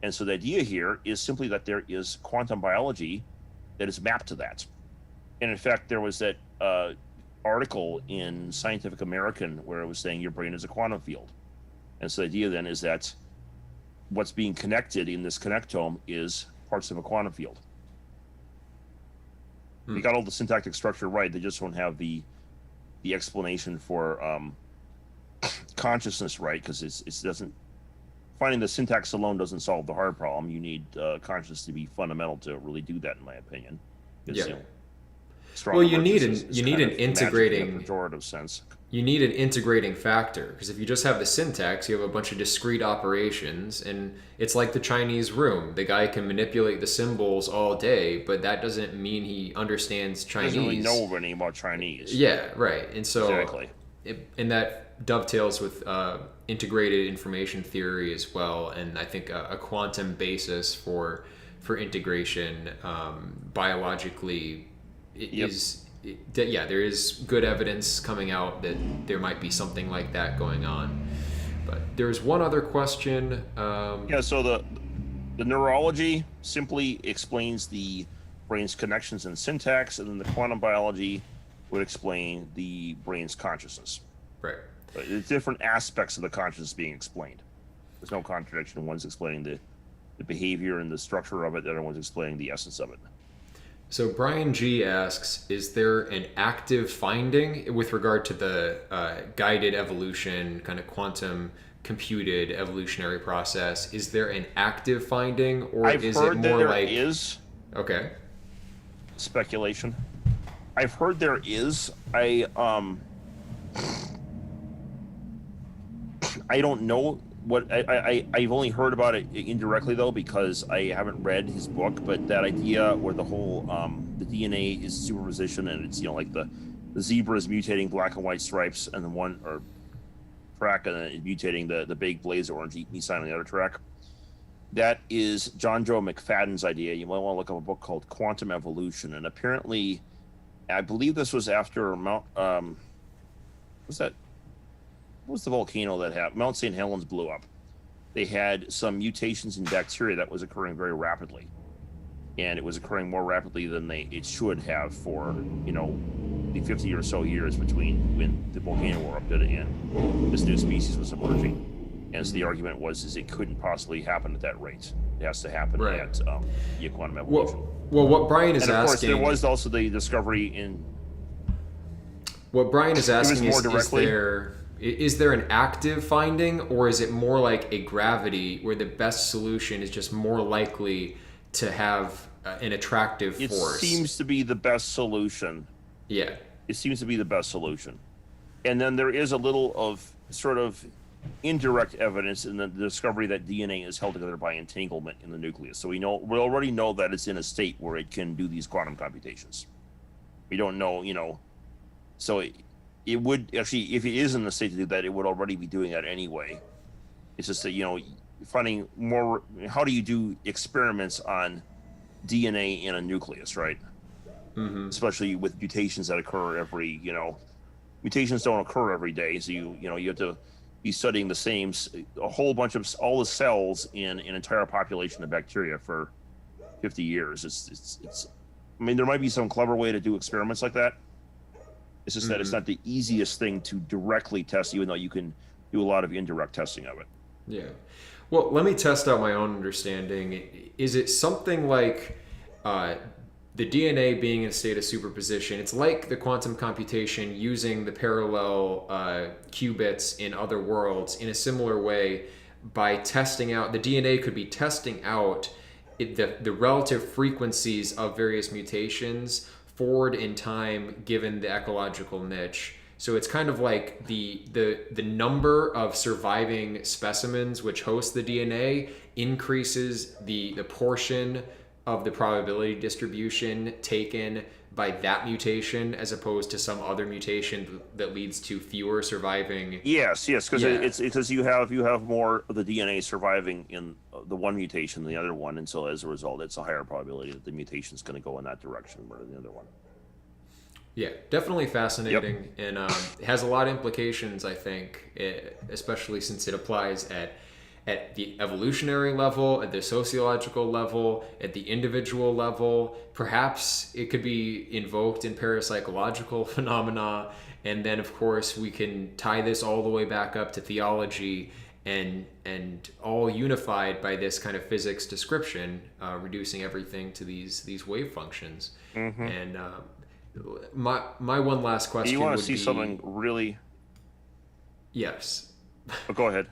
And so the idea here is simply that there is quantum biology that is mapped to that. And in fact, there was that article in Scientific American where it was saying your brain is a quantum field. And so the idea then is that what's being connected in this connectome is parts of a quantum field. They got all the syntactic structure right. They just don't have the explanation for consciousness right, because it doesn't. Finding the syntax alone doesn't solve the hard problem. You need consciousness to be fundamental to really do that, in my opinion. Yeah. Well, you need an integrating pejorative sense. You need an integrating factor, because if you just have the syntax, you have a bunch of discrete operations, and it's like the Chinese room. The guy can manipulate the symbols all day, but that doesn't mean he understands Chinese. He doesn't really know anything about Chinese. Yeah, right. And so, exactly. And that dovetails with integrated information theory as well, and I think a quantum basis for integration biologically is. There is good evidence coming out that there might be something like that going on. But there's one other question. So the neurology simply explains the brain's connections and syntax, and then the quantum biology would explain the brain's consciousness. Right. But it's different aspects of the consciousness being explained. There's no contradiction. One's explaining the behavior and the structure of it, the other one's explaining the essence of it. So Brian G asks, is there an active finding with regard to the guided evolution, kind of quantum computed evolutionary process? Is there an active finding, or is it more like... There is. Okay. Speculation. I've heard there is. I don't know what I've only heard about it indirectly, though, because I haven't read his book. But that idea where the whole the DNA is superposition, and it's like the zebra is mutating black and white stripes, and the one or track, and then it's mutating the big blaze orange eat me sign on the other track. That is John Joe McFadden's idea. You might want to look up a book called Quantum Evolution, and apparently, I believe this was after Mount. What was the volcano that happened? Mount St. Helens blew up. They had some mutations in bacteria that was occurring very rapidly, and it was occurring more rapidly than it should have for the 50 or so years between when the volcano erupted and this new species was emerging. And so the argument was it couldn't possibly happen at that rate. It has to happen at quantum evolution. Well, what Brian is asking... And of course, there was also the discovery in... What Brian is asking is there an active finding, or is it more like a gravity where the best solution is just more likely to have an attractive force. It seems to be the best solution. Yeah. It seems to be the best solution. And then there is a little of sort of indirect evidence in the discovery that DNA is held together by entanglement in the nucleus. So we already know that it's in a state where it can do these quantum computations. We don't know, so it would actually, if it is in the state to do that, it would already be doing that anyway. It's just that, finding more, how do you do experiments on DNA in a nucleus, right? Mm-hmm. Especially with mutations that occur every, mutations don't occur every day. So you have to be studying a whole bunch of all the cells in an entire population of bacteria for 50 years. It's I mean, there might be some clever way to do experiments like that. It's just that it's not the easiest thing to directly test, even though you can do a lot of indirect testing of it. Yeah. Well, let me test out my own understanding. Is it something like the DNA being in a state of superposition? It's like the quantum computation using the parallel qubits in other worlds in a similar way by testing out, the DNA could be testing out the relative frequencies of various mutations forward in time given the ecological niche. So it's kind of like the number of surviving specimens which host the DNA increases the portion of the probability distribution taken by that mutation as opposed to some other mutation that leads to fewer surviving. Yes, because it's because you have more of the DNA surviving in the one mutation than the other one, and so as a result, it's a higher probability that the mutation is going to go in that direction more than the other one. Yeah, definitely fascinating, and it has a lot of implications, I think, especially since it applies at the evolutionary level, at the sociological level, at the individual level. Perhaps it could be invoked in parapsychological phenomena, and then, of course, we can tie this all the way back up to theology and all unified by this kind of physics description, reducing everything to these wave functions. Mm-hmm. And my one last question. You want to see something really? Yes. Oh, go ahead.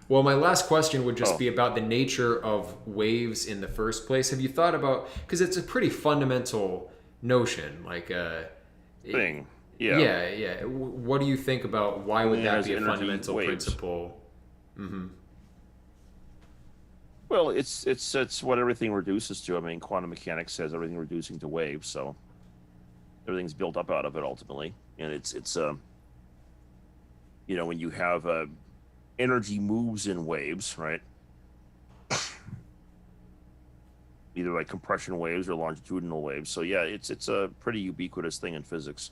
Well, my last question would just be about the nature of waves in the first place. Have you thought about, because it's a pretty fundamental notion, like thing. Yeah. What do you think about why would that be a fundamental principle? Mm-hmm. Well, it's what everything reduces to. I mean, quantum mechanics says everything reducing to waves, so everything's built up out of it ultimately. And it's when you have energy moves in waves, right? Either like compression waves or longitudinal waves. So yeah, it's a pretty ubiquitous thing in physics.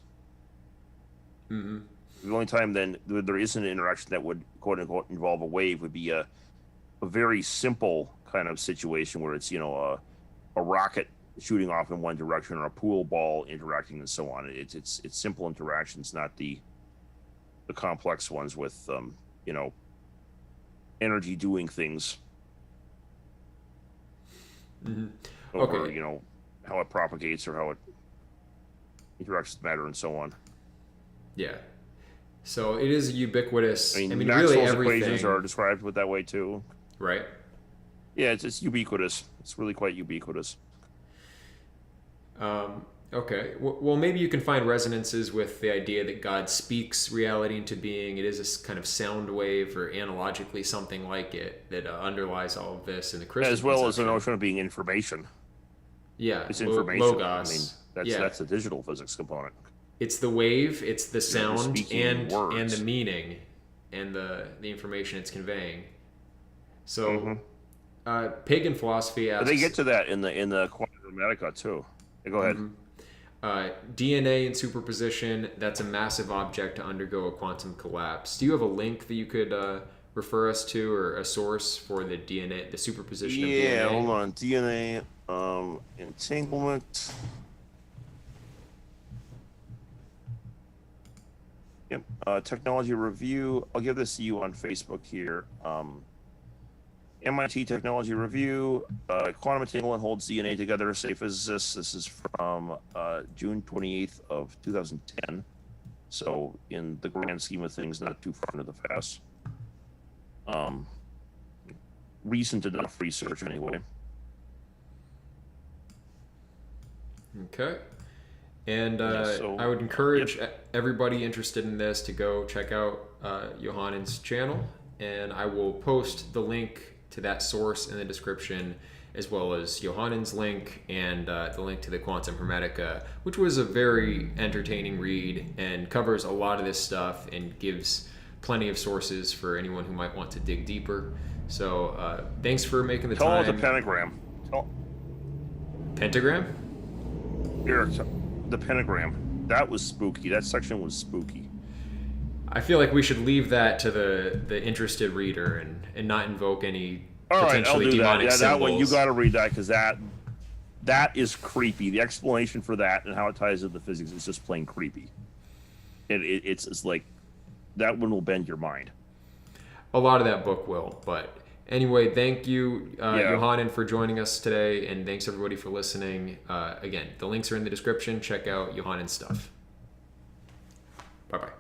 Mm-hmm. The only time then there isn't an interaction that would quote unquote involve a wave would be a very simple kind of situation where it's a rocket shooting off in one direction or a pool ball interacting and so on. It's simple interactions, not the complex ones with energy doing things. Mm-hmm. Over how it propagates or how it interacts with matter and so on. Yeah. So it is ubiquitous. I mean really Maxwell's everything equations are described with that way too. Right. Yeah, it's ubiquitous. It's really quite ubiquitous. Okay. Well, maybe you can find resonances with the idea that God speaks reality into being. It is a kind of sound wave or analogically something like it that underlies all of this in the Christian as well conception. as the notion of being information. Yeah. It's information. Logos. I mean, that's the digital physics component. It's the wave, it's the sound and words. The meaning and the information it's conveying. So pagan philosophy asks, but they get to that in the Quantum Hermetica too. Go ahead. Mm-hmm. DNA and superposition, that's a massive object to undergo a quantum collapse. Do you have a link that you could refer us to or a source for the DNA, the superposition of DNA? Yeah, hold on. DNA entanglement. Yep. Technology review. I'll give this to you on Facebook here. MIT Technology Review, quantum entanglement holds DNA together, say physicists. This is from June 28th of 2010. So in the grand scheme of things, not too far into the past. Recent enough research anyway. Okay. And so, I would encourage everybody interested in this to go check out Johanan's channel, and I will post the link to that source in the description, as well as Johanan's link and the link to the Quantum Hermetica, which was a very entertaining read and covers a lot of this stuff and gives plenty of sources for anyone who might want to dig deeper. So thanks for making the time. Tell the pentagram. Pentagram? Here, the pentagram. That was spooky. That section was spooky. I feel like we should leave that to the interested reader and not invoke any potentially demonic symbols. That one, you got to read that, because that is creepy. The explanation for that and how it ties into the physics is just plain creepy. It's like, that one will bend your mind. A lot of that book will, but anyway, thank you, Johanan, for joining us today, and thanks everybody for listening. Again, the links are in the description. Check out Johanan's stuff. Bye-bye.